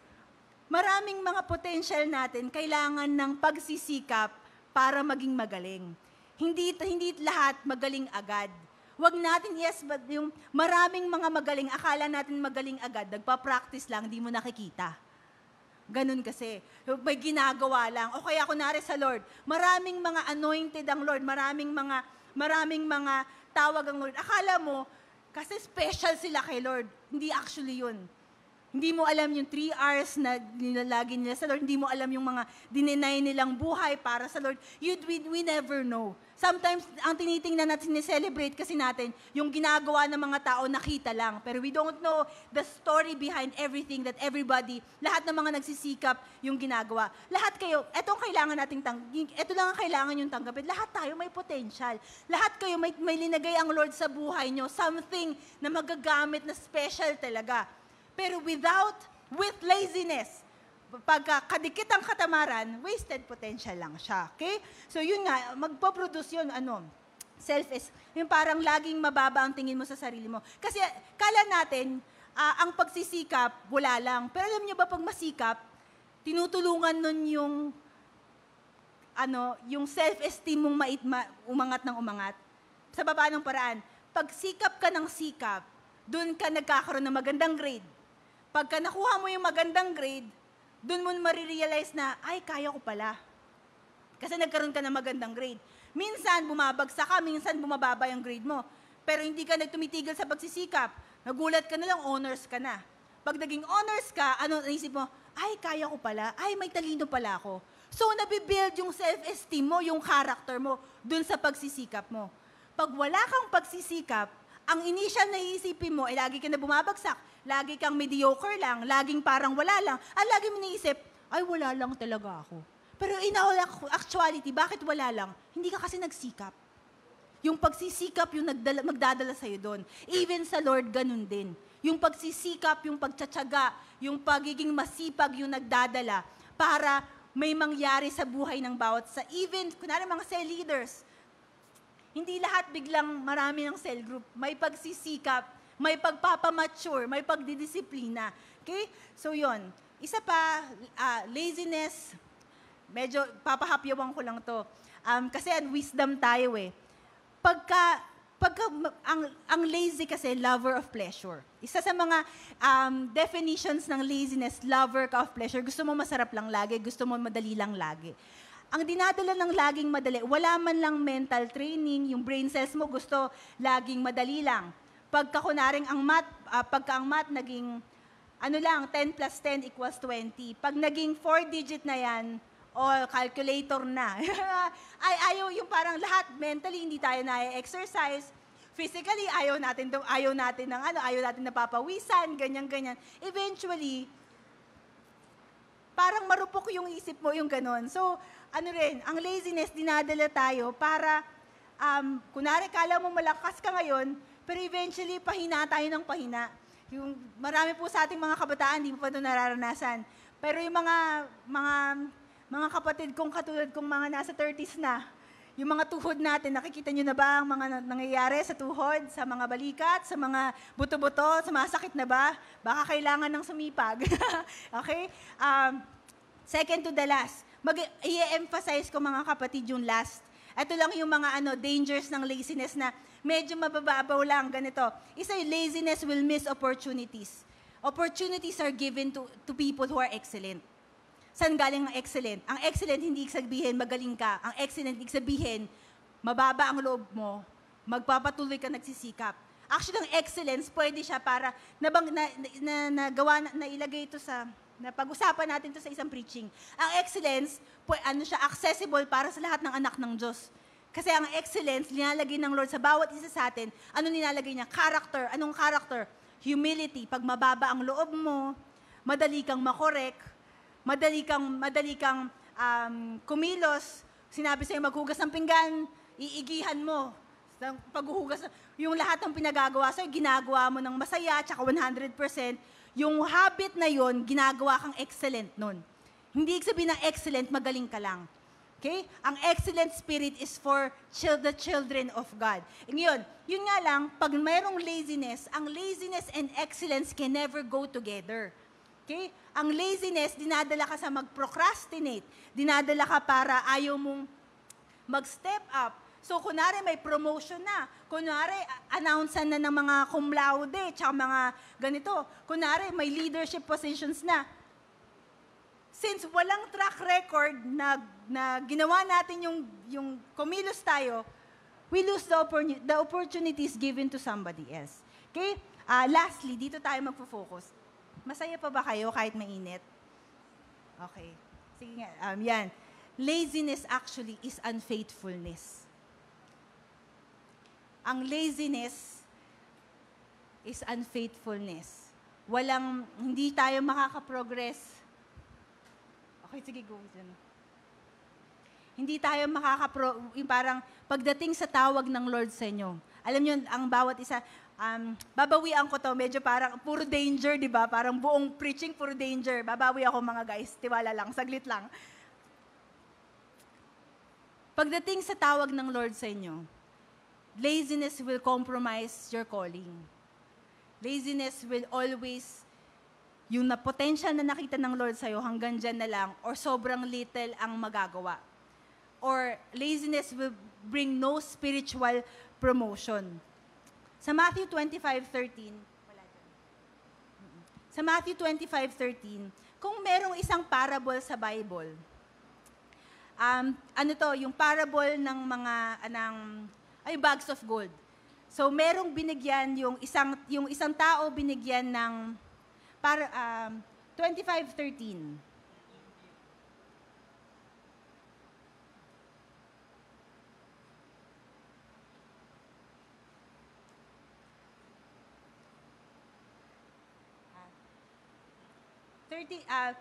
Maraming mga potential natin, kailangan ng pagsisikap para maging magaling. Hindi lahat magaling agad. Huwag natin, but yung maraming mga magaling, akala natin magaling agad, nagpa-practice lang, hindi mo nakikita. Ganun kasi. May ginagawa lang. O kaya kunwari sa Lord, maraming mga anointed ang Lord, maraming mga tawag ang Lord. Akala mo, kasi special sila kay Lord. Hindi actually yun. Hindi mo alam yung 3 hours na nilalagi nila sa Lord. Hindi mo alam yung mga dininay nilang buhay para sa Lord. We never know. Sometimes, ang tinitingnan natin, celebrate kasi natin, yung ginagawa ng mga tao, nakita lang. Pero we don't know the story behind everything that everybody, lahat ng mga nagsisikap yung ginagawa. Lahat kayo, ito ang kailangan nating ito lang ang kailangan yung tanggapin. Lahat tayo may potential. Lahat kayo may linagay ang Lord sa buhay nyo, something na magagamit na special talaga. Pero with laziness, pagka kadikit ang katamaran, wasted potential lang siya. Okay? So yun nga, magpo-produce yun, yung parang laging mababa ang tingin mo sa sarili mo. Kasi kala natin, ang pagsisikap, wala lang. Pero alam niyo ba, pag masikap, tinutulungan nun yung self-esteem mong umangat ng umangat. Sa baba ng paraan, pag sikap ka ng sikap, dun ka nagkakaroon ng magandang grade. Pagka nakuha mo yung magandang grade, doon mo marirealize na, ay, kaya ko pala. Kasi nagkaroon ka ng magandang grade. Minsan, bumabagsak ka, minsan bumababa yung grade mo. Pero hindi ka nagtumitigil sa pagsisikap. Nagulat ka na lang, honors ka na. Pag naging honors ka, naisip mo, ay, kaya ko pala. Ay, may talino pala ako. So, nabibuild yung self-esteem mo, yung character mo, doon sa pagsisikap mo. Pag wala kang pagsisikap, ang initial na iisipin mo ay lagi ka na bumabagsak, lagi kang mediocre lang, laging parang wala lang, lagi mo naisip, ay wala lang talaga ako. Pero in all actuality, bakit wala lang? Hindi ka kasi nagsikap. Yung pagsisikap yung magdadala sa'yo doon. Even sa Lord, ganun din. Yung pagsisikap, yung pagtsatsaga, yung pagiging masipag yung nagdadala para may mangyari sa buhay ng bawat even, kunwari mga cell leaders, hindi lahat biglang marami ng cell group. May pagsisikap, may pagpapamature, may pagdidisiplina. Okay? So, yon. Isa pa, laziness, medyo papahapyawan ko lang to. Kasi wisdom tayo eh. Ang lazy kasi, lover of pleasure. Isa sa mga definitions ng laziness, lover ka of pleasure. Gusto mo masarap lang lagi, gusto mo madali lang lagi. Ang dinadala ng laging madali, wala man lang mental training, yung brain cells mo gusto laging madali lang. Pagka ang math naging, 10 plus 10 equals 20. Pag naging 4-digit na yan, calculator na. Ayaw yung parang lahat, mentally hindi tayo na-exercise, physically ayaw natin napapawisan, ganyan-ganyan. Eventually, parang marupok yung isip mo yung ganon. So, ang laziness, dinadala tayo para, kunwari, kala mo malakas ka ngayon, pero eventually, pahina tayo ng pahina. Yung marami po sa ating mga kabataan, hindi mo pa ito nararanasan. Pero yung mga kapatid kong katulad kong mga nasa 30s na, yung mga tuhod natin, nakikita nyo na ba ang mga nangyayari sa tuhod, sa mga balikat, sa mga buto-buto, sumasakit na ba? Baka kailangan ng sumipag. Okay? Second to the last. I-emphasize ko mga kapatid yung last. Ito lang yung mga dangers ng laziness na medyo mabababaw lang, ganito. Isa yung laziness will miss opportunities. Opportunities are given to people who are excellent. Saan galing ang excellent? Ang excellent hindi sabihin magaling ka. Ang excellent hindi sabihin mababa ang loob mo, magpapatuloy ka nagsisikap. Actually, ang excellence pwede siya para nailagay ito sa pag-usapan natin to sa isang preaching. Ang excellence, siya accessible para sa lahat ng anak ng Diyos. Kasi ang excellence, linalagay ng Lord sa bawat isa sa atin, nilalagay niya? Character. Anong character? Humility. Pag mababa ang loob mo, madali kang makorek, madali kang kumilos, sinabi sa'yo maghugas ng pinggan, iigihan mo. Paghuhugas, yung lahat ng pinagagawa sa'yo, ginagawa mo ng masaya, tsaka 100%, yung habit na yon, ginagawa kang excellent nun. Hindi sabihin ng excellent, magaling ka lang. Okay? Ang excellent spirit is for the children of God. Ngayon, yun nga lang, pag mayroong laziness, ang laziness and excellence can never go together. Okay? Ang laziness, dinadala ka sa mag-procrastinate. Dinadala ka para ayaw mong mag-step up. So, kunwari may promotion na. Kunwari, announcean na ng mga cum laude, tsaka mga ganito. Kunwari, may leadership positions na. Since walang track record na ginawa natin yung kumilos tayo, we lose the opportunities given to somebody else. Okay? Lastly, dito tayo magpo-focus. Masaya pa ba kayo kahit mainit? Okay. Sige nga, yan. Laziness actually is unfaithfulness. Ang laziness is unfaithfulness. Hindi tayo makakaprogress. Okay, sige, go dyan. Hindi tayo yung parang pagdating sa tawag ng Lord sa inyo. Alam niyo, ang bawat isa, babawian ko to, medyo parang puro danger, di ba? Parang buong preaching, puro danger. Babawi ako mga guys, tiwala lang, saglit lang. Pagdating sa tawag ng Lord sa inyo, laziness will compromise your calling. Laziness will always, yung potential na nakita ng Lord sa'yo, hanggang dyan na lang, or sobrang little ang magagawa. Or laziness will bring no spiritual promotion. Sa Matthew 25:13, sa Matthew 25:13, kung merong isang parable sa Bible, yung parable ng bags of gold. So merong binigyan yung isang tao binigyan ng 25:13. Ah,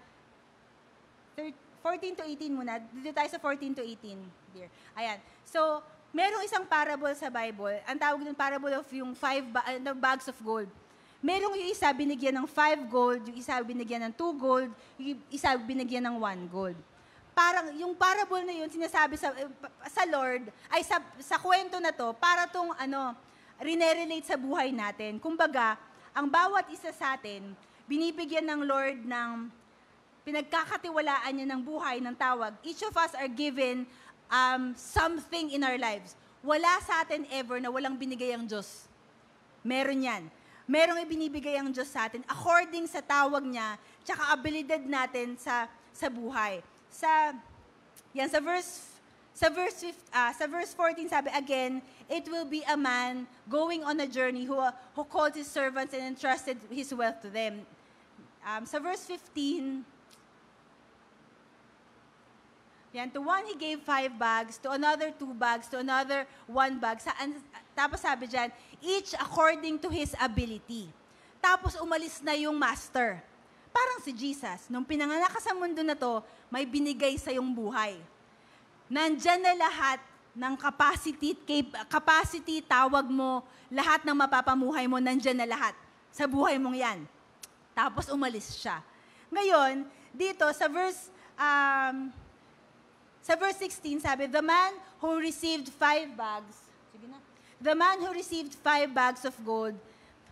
14 to 18 muna. Dito tayo sa 14 to 18, dear. Ayan. So, merong isang parable sa Bible. Ang tawag ng parable of yung bags of gold. Merong yung isa binigyan ng 5 gold, yung isa binigyan ng 2 gold, yung isa binigyan ng 1 gold. Parang yung parable na yun, sinasabi sa Lord, ay sa kwento na to, para tong rinerelate sa buhay natin. Kumbaga, ang bawat isa sa atin, binibigyan ng Lord ng pinagkakatiwalaan niya ng buhay, ng tawag. Each of us are given something in our lives. Wala sa atin ever na walang binigay ang Diyos. Meron yan. Merong ibinibigay ang Diyos sa atin according sa tawag niya, tsaka abilidad natin sa buhay. Sa verse 14 sabi, again, it will be a man going on a journey who called his servants and entrusted his wealth to them. Sa verse 15, to one he gave 5 bags, to another 2 bags, to another 1 bag. Tapos sabi dyan, each according to his ability. Tapos umalis na yung master. Parang si Jesus, nung pinanganak ka sa mundo na to, may binigay sa yung buhay. Nandyan na lahat ng capacity, tawag mo, lahat ng mapapamuhay mo, nandyan na lahat. Sa buhay mong yan. Tapos umalis siya. Ngayon, dito sa verse 16, sabi, the man who received 5 bags of gold,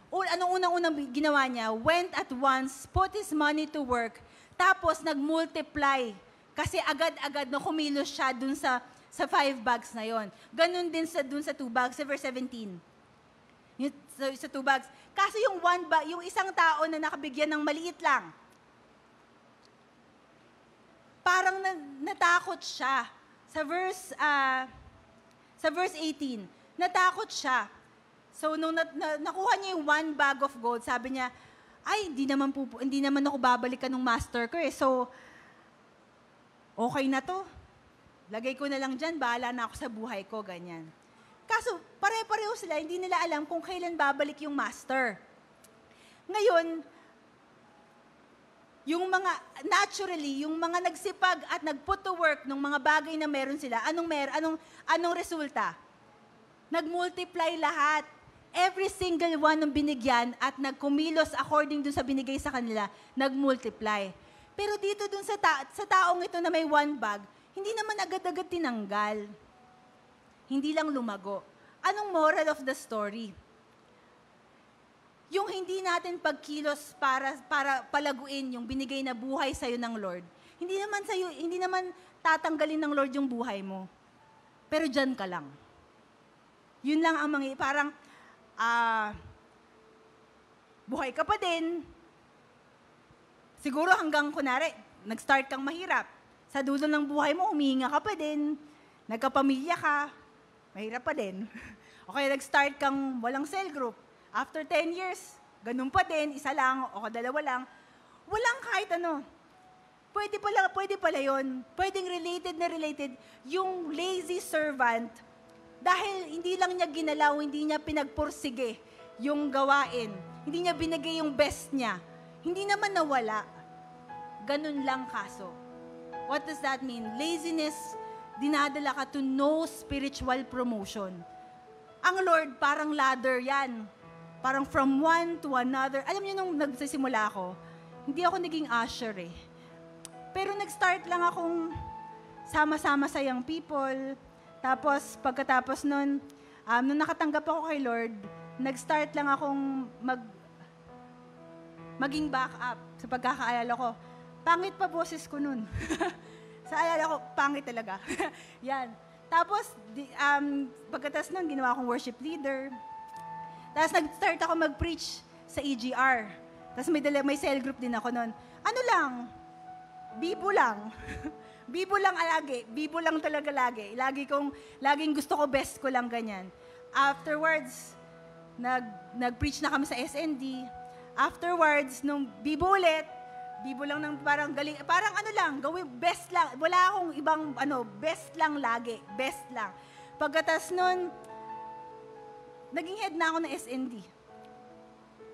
anong unang-unang ginawa niya? Went at once, put his money to work, tapos nag-multiply. Kasi agad-agad na kumilos siya dun sa 5 bags na yon. Ganun din dun sa 2 bags, sa verse 17. Sa 2 bags. Kaso yung 1 bag, yung isang tao na nakabigyan ng maliit lang, parang natakot siya. Sa verse 18, natakot siya. So, nung nakuha niya yung 1 bag of gold, sabi niya, ay, hindi naman ako babalikan ng master ko eh. So, okay na to. Lagay ko na lang dyan, bahala na ako sa buhay ko, ganyan. Kaso, pare-pareho sila, hindi nila alam kung kailan babalik yung master. Ngayon, yung naturally, yung mga nagsipag at nag-put to work ng mga bagay na meron sila, anong resulta? Nag-multiply lahat. Every single one ng binigyan at nagkumilos according dun sa binigay sa kanila, nag-multiply. Pero dito dun sa taong ito na may 1 bag, hindi naman agad-agad tinanggal. Hindi lang lumago. Anong moral of the story? Yung hindi natin pagkilos para palaguin yung binigay na buhay sa'yo ng Lord, hindi naman tatanggalin ng Lord yung buhay mo. Pero dyan ka lang. Yun lang ang parang, buhay ka pa din. Siguro hanggang kunwari, nag-start kang mahirap. Sa dulo ng buhay mo, humihinga ka pa din. Nagkapamilya ka, mahirap pa din. O kaya nag-start kang walang cell group. After 10 years, ganun pa din, isa lang o dalawa lang. Walang kahit ano. Pwede pala yun. Pwedeng related, yung lazy servant, dahil hindi lang niya ginalaw, hindi niya pinagpursige yung gawain. Hindi niya binigay yung best niya. Hindi naman nawala. Ganun lang kaso. What does that mean? Laziness, dinadala ka to no spiritual promotion. Ang Lord, parang ladder yan. Parang from one to another. Alam niyo, nung nagsisimula ako, hindi ako naging usher eh. Pero nag-start lang akong sama-sama sa young people. Tapos, pagkatapos nun, nung nakatanggap ako kay Lord, nag-start lang akong maging backup sa pagkakaalala ko. Pangit pa boses ko nun. Sa alala ko, pangit talaga. Yan. Tapos, pagkatapos nun, ginawa akong worship leader. Tapos, nag-start ako mag-preach sa EGR. Tapos, may cell group din ako nun. Ano lang? Bibo lang. Bibo lang lagi. Bibo lang talaga lagi. Laging gusto ko, best ko lang ganyan. Afterwards, nag-preach na kami sa SND. Afterwards, nung bibo lang ng parang galing, parang ano lang, gawin best lang. Wala akong ibang best lang lagi. Best lang. Pagkatas nun, naging head na ako ng SND.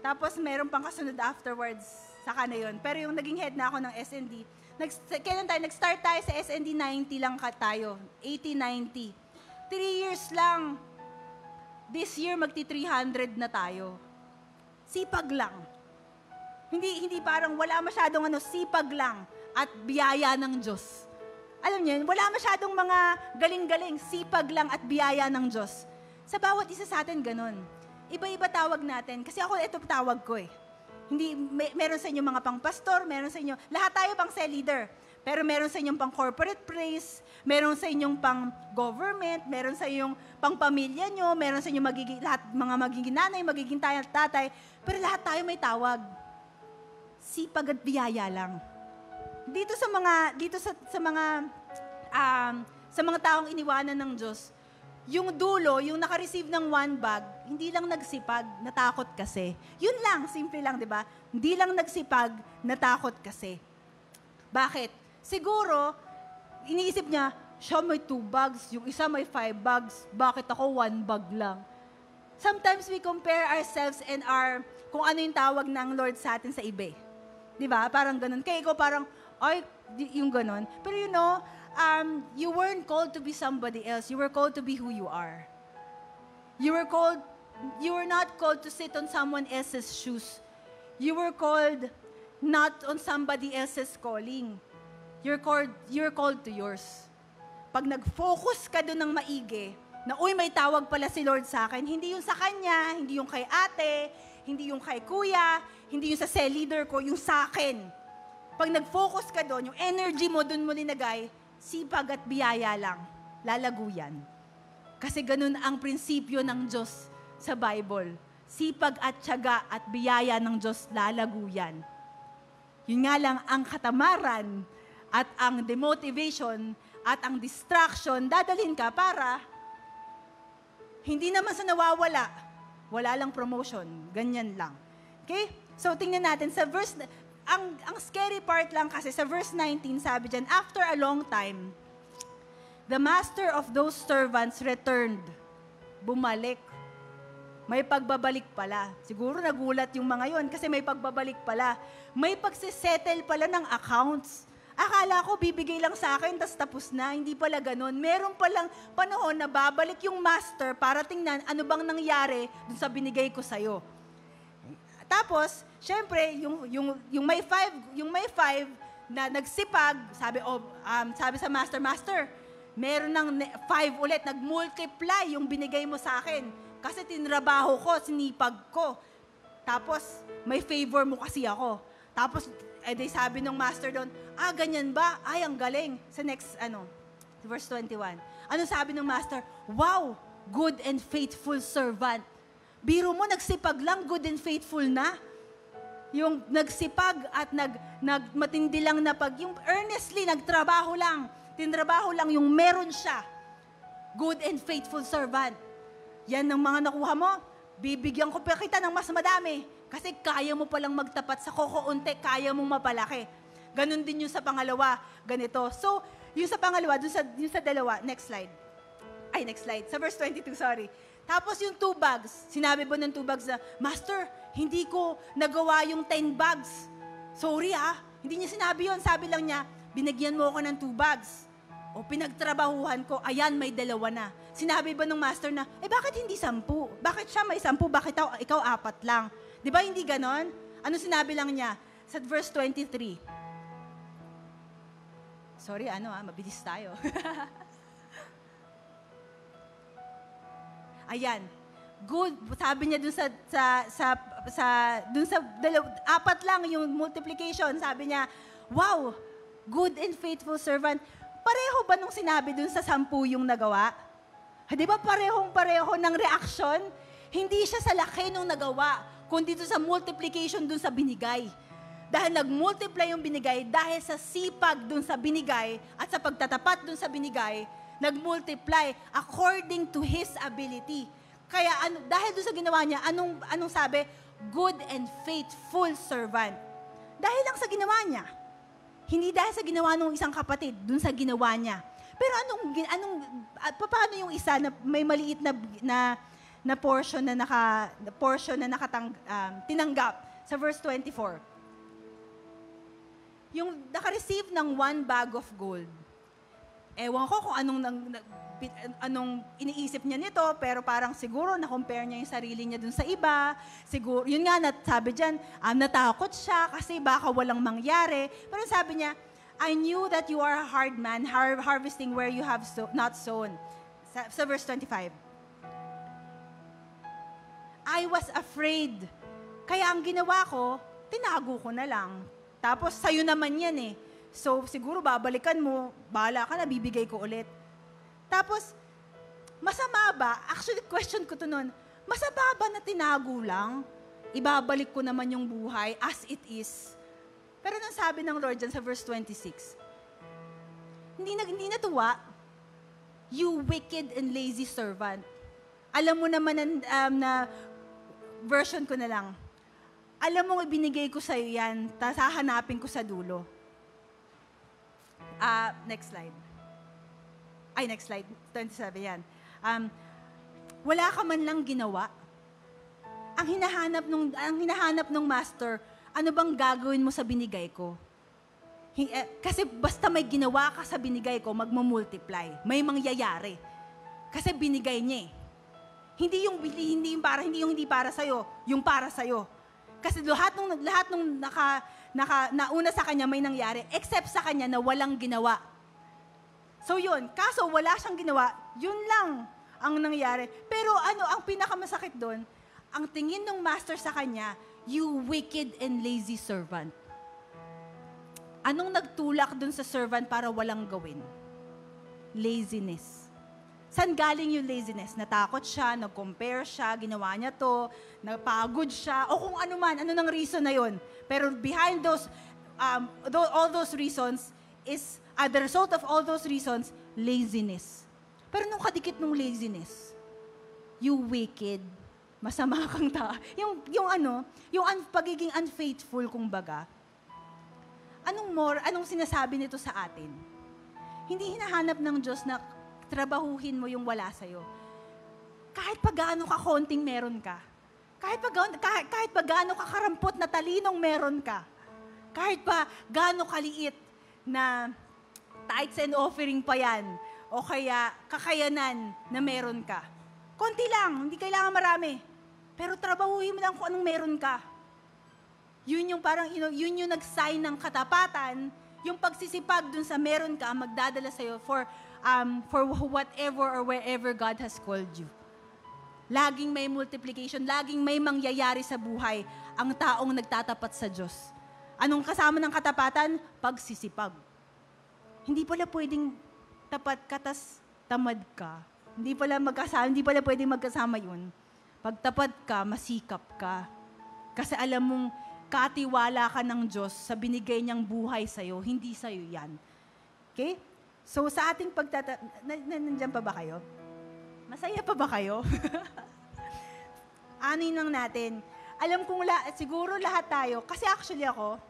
Tapos meron pang kasunod afterwards, saka na yun. Pero yung naging head na ako ng SND, kailan tayo? Nag-start tayo sa SND 90 lang tayo. 80-90. 3 years lang. This year, magti-300 na tayo. Sipag lang. Hindi parang wala masyadong sipag lang at biyaya ng Diyos. Alam niyo, wala masyadong mga galing-galing, sipag lang at biyaya ng Diyos. Sa bawat isa sa atin, ganun. Iba-iba tawag natin. Kasi ako, ito tawag ko eh. Hindi, meron sa inyo mga pang-pastor, meron sa inyo, lahat tayo pang cell leader. Pero meron sa inyong pang-corporate praise, meron sa inyong pang-government, meron sa inyong pang-pamilya nyo, meron sa inyong mga magiging nanay, magiging tatay. Pero lahat tayo may tawag. Sipag at biyaya lang. Dito sa mga taong iniwanan ng Diyos, yung dulo, yung naka-receive ng 1 bag, hindi lang nagsipag, natakot kasi. Yun lang, simple lang, di ba? Hindi lang nagsipag, natakot kasi. Bakit? Siguro, iniisip niya, siya may 2 bags, yung isa may 5 bags, bakit ako 1 bag lang? Sometimes we compare ourselves and kung ano yung tawag ng Lord sa atin sa iba. Di ba? Parang ganun. Kaya ikaw parang, yung ganun. Pero you weren't called to be somebody else. You were called to be who you are. You were not called to sit on someone else's shoes. You were called not on somebody else's calling. You're called to yours. Pag nag-focus ka doon ng maigi, na may tawag pala si Lord sa akin, hindi yung sa kanya, hindi yung kay ate, hindi yung kay kuya, hindi yung sa cell leader ko, yung sa akin. Pag nag-focus ka doon, yung energy mo doon mo linagay, sipag at biyaya lang, lalago yan. Kasi ganun ang prinsipyo ng Diyos sa Bible. Sipag at tiyaga at biyaya ng Diyos, lalago yan. Yun nga lang, ang katamaran at ang demotivation at ang distraction, dadalhin ka para hindi naman sa nawawala, wala lang promotion, ganyan lang. Okay? So, tingnan natin sa verse, ang scary part lang kasi sa verse 19, sabi dyan, after a long time, the master of those servants returned. Bumalik. May pagbabalik pala. Siguro nagulat yung mga yon kasi may pagbabalik pala. May pagsisettle pala ng accounts. Akala ko bibigay lang sa akin, tas tapos na. Hindi pala ganun. Meron palang panahon na babalik yung master para tingnan ano bang nangyari dun sa binigay ko sa'yo. Tapos, syempre, yung may five na nagsipag, sabi sa master, meron ng 5 ulit, nag-multiply yung binigay mo sa akin. Kasi tinrabaho ko, sinipag ko. Tapos, may favor mo kasi ako. Tapos, sabi ng master doon, ganyan ba? Ay, ang galing. Sa next, verse 21. Ano sabi ng master? Wow, good and faithful servant. Biro mo, nagsipag lang, good and faithful na. Yung nagsipag at matindi lang na yung earnestly, nagtrabaho lang. Tinrabaho lang yung meron siya. Good and faithful servant. Yan ang mga nakuha mo. Bibigyan ko pa kita ng mas madami. Kasi kaya mo palang magtapat sa kokounti, kaya mong mapalaki. Ganon din yung sa pangalawa, ganito. So, yung sa pangalawa, yung sa dalawa, next slide. Sa verse 22, sorry. Tapos yung 2 bags, sinabi ba ng 2 bags na, Master, hindi ko nagawa yung 10 bags. Sorry hindi niya sinabi yon. Sabi lang niya, binigyan mo ako ng 2 bags. O pinagtrabahuhan ko, ayan, may 2 na. Sinabi ba ng master na, bakit hindi 10? Bakit siya may 10? Bakit ikaw 4 lang? Di ba hindi ganon? Ano sinabi lang niya? Sa verse 23. Sorry, mabilis tayo. Ayan. Good. Sabi niya dun sa 4 lang yung multiplication. Sabi niya, wow, good and faithful servant. Pareho ba nung sinabi dun sa 10 yung nagawa? Di ba parehong-pareho ng reaction? Hindi siya sa laki nung nagawa, kundi dito sa multiplication dun sa binigay. Dahil nag-multiply yung binigay, dahil sa sipag dun sa binigay at sa pagtatapat dun sa binigay, nag-multiply according to His ability. Kaya dahil dun sa ginawa niya, anong sabi? Good and faithful servant. Dahil lang sa ginawa niya. Hindi dahil sa ginawa ng isang kapatid, dun sa ginawa niya. Pero paano yung isa na may maliit na portion na tinanggap sa verse 24? Yung naka-receive ng 1 bag of gold. Ewan ko kung anong iniisip niya nito, pero parang siguro na-compare niya yung sarili niya dun sa iba. Siguro, yun nga, sabi dyan, natakot siya kasi baka walang mangyari. Pero sabi niya, I knew that you are a hard man, harvesting where you have not sown. Sa verse 25. I was afraid. Kaya ang ginawa ko, tinago ko na lang. Tapos, sa'yo naman yan eh. So, siguro babalikan mo, bahala ka na, bibigay ko ulit. Tapos, masama ba? Actually, question ko to nun, masama ba na tinago lang? Ibabalik ko naman yung buhay as it is. Pero nang sabi ng Lord dyan sa verse 26, hindi natuwa, you wicked and lazy servant. Alam mo naman na version ko na lang, alam mo, ibinigay ko sa'yo yan, tapos hahanapin ko sa dulo. Next slide. Next slide. 27 yan. Wala ka man lang ginawa. Ang hinahanap ng master, ano bang gagawin mo sa binigay ko? Kasi basta may ginawa ka sa binigay ko, magmumultiply. May mangyayari. Kasi binigay niya eh. Hindi yung para sa'yo, yung para sa'yo. Kasi lahat nung nauna sa kanya may nangyari, except sa kanya na walang ginawa. So yun, kaso wala siyang ginawa, yun lang ang nangyari. Pero ang pinakamasakit doon, ang tingin ng master sa kanya, you wicked and lazy servant. Anong nagtulak doon sa servant para walang gawin? Laziness. Saan galing yung laziness? Natakot siya, nag-compare siya, ginawa niya to, napagod siya, o kung ano man, ano nang reason na yun. Pero behind all those reasons is, the result of all those reasons, laziness. Pero nung kadikit ng laziness, you wicked, masama kang tao. Yung pagiging unfaithful, kumbaga, anong sinasabi nito sa atin? Hindi hinahanap ng Diyos na trabahuhin mo yung wala sa'yo. Kahit pa gaano ka konting meron ka. Kahit pa gaano ka karampot na talinong meron ka. Kahit pa gaano kaliit na tithes and offering pa yan. O kaya kakayanan na meron ka. Konti lang, hindi kailangan marami. Pero trabahuhin mo lang kung anong meron ka. Yun yung parang, yun yung nag-sign ng katapatan, yung pagsisipag dun sa meron ka, magdadala sa'yo for whatever or wherever God has called you. Laging may multiplication, laging may mangyayari sa buhay ang taong nagtatapat sa Diyos. Anong kasama ng katapatan? Pagsisipag. Hindi pala pwedeng tapat ka, tas tamad ka. Hindi pala pwedeng magkasama yun. Pag tapat ka, masikap ka. Kasi alam mong katiwala ka ng Diyos sa binigay niyang buhay sa'yo, hindi sa'yo yan. Okay? So, sa ating nandiyan pa ba kayo? Masaya pa ba kayo? Anin lang natin. alam kong siguro lahat tayo, kasi actually ako,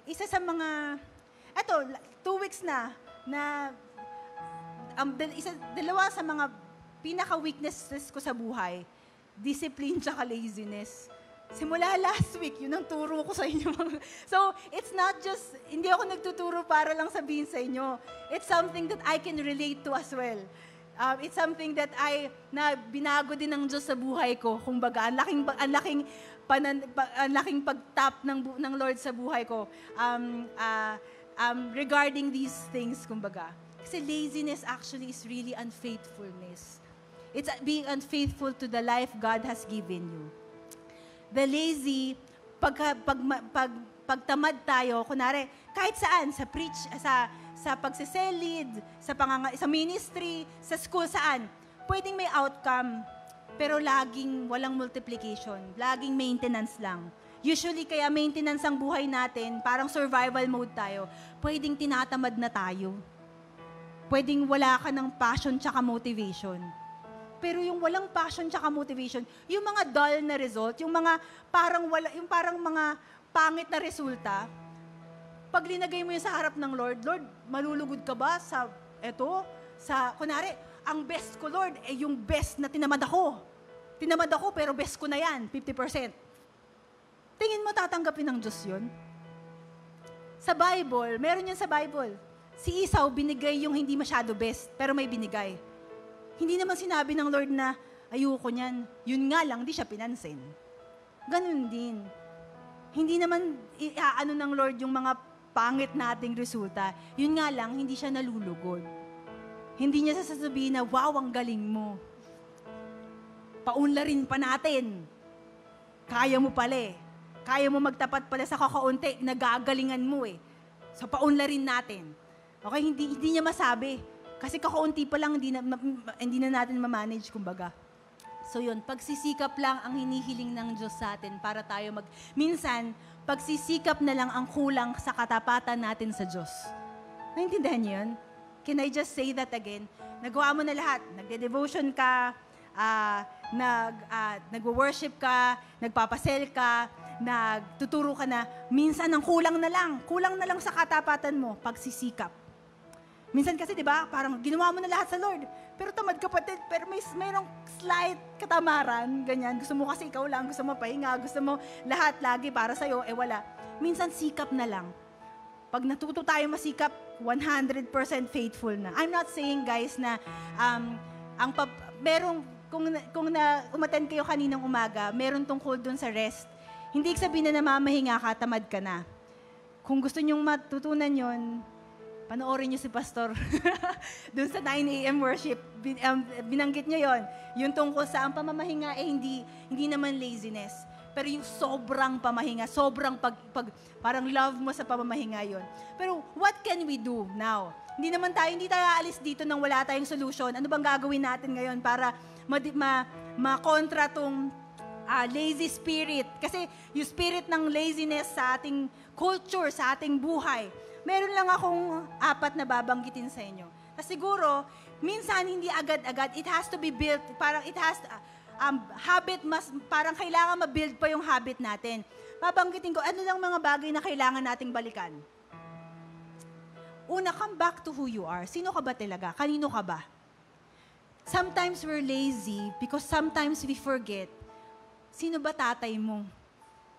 isa sa mga, 2 weeks na dalawa sa mga pinaka-weaknesses ko sa buhay, discipline tsaka laziness. Simula last week, yun ang turo ko sa inyo. So, it's not just, hindi ako nagtuturo para lang sabihin sa inyo. It's something that I can relate to as well. It's something that na binago din ng Diyos sa buhay ko. Kumbaga, ang laking pag-tap ng Lord sa buhay ko regarding these things, kumbaga. Kasi laziness actually is really unfaithfulness. It's being unfaithful to the life God has given you. The lazy, pagtamad tayo, kunwari, kahit saan, sa preach, sa pagsiselid, sa ministry, sa school, saan, pwedeng may outcome, pero laging walang multiplication, laging maintenance lang. Usually, kaya maintenance ang buhay natin, parang survival mode tayo, pwedeng tinatamad na tayo. Pwedeng wala ka ng passion tsaka motivation. Pero yung walang passion tsaka motivation, yung mga dull na result, yung mga parang mga pangit na resulta, pag linagay mo yun sa harap ng Lord, Lord, malulugod ka ba kunwari, ang best ko, Lord, yung best na tinamad ako. Tinamad ako, pero best ko na yan, 50%. Tingin mo tatanggapin ng Diyos yun? Sa Bible, meron yan sa Bible. Si Esau, binigay yung hindi masyado best, pero may binigay. Hindi naman sinabi ng Lord na, ayoko niyan. Yun nga lang, di siya pinansin. Ganun din. Hindi naman iaano ng Lord yung mga pangit nating resulta. Yun nga lang, hindi siya nalulugod. Hindi niya sasabihin na, wow, ang galing mo. Paunlarin pa natin. Kaya mo pala eh. Kaya mo magtapat pala sa kakaunti, nagagalingan mo eh. So, paunlarin natin. Okay, hindi niya masabi. Kasi kakaunti pa lang, hindi na natin ma-manage, kumbaga. So yun, pagsisikap lang ang hinihiling ng Diyos sa atin para tayo minsan, pagsisikap na lang ang kulang sa katapatan natin sa Diyos. Naintindihan niyo yun? Can I just say that again? Nagawa mo na lahat. Nagde-devotion ka, nag-worship ka, nagpapasel ka, nagtuturo ka na. Minsan ang kulang na lang sa katapatan mo, pagsisikap. Minsan kasi, di ba, parang ginawa mo na lahat sa Lord. Pero tamad ka pati, pero mayroong slight katamaran, ganyan. Gusto mo kasi ikaw lang, gusto mo pahinga, gusto mo lahat lagi para sa'yo, wala. Minsan sikap na lang. Pag natuto tayo masikap, 100% faithful na. I'm not saying, guys, na kung umattend kayo kaninang umaga, meron tungkol dun sa rest. Hindi sabihin na namamahinga ka, tamad ka na. Kung gusto nyong matutunan yon, panoorin niyo si Pastor doon sa 9 a.m. worship. Binanggit niya yon. Yung tungkol sa ang pamamahinga, hindi naman laziness. Pero yung sobrang pamahinga, sobrang parang love mo sa pamamahinga yon. Pero what can we do now? Hindi tayo aalis dito nang wala tayong solution. Ano bang gagawin natin ngayon para makontra tong lazy spirit? Kasi yung spirit ng laziness sa ating culture, sa ating buhay, meron lang akong 4 na babanggitin sa inyo. Siguro, minsan hindi agad-agad, it has to be built, parang parang kailangan ma-build pa yung habit natin. Babanggitin ko, ano lang mga bagay na kailangan nating balikan? Una, come back to who you are. Sino ka ba talaga? Kanino ka ba? Sometimes we're lazy because sometimes we forget, sino ba tatay mo?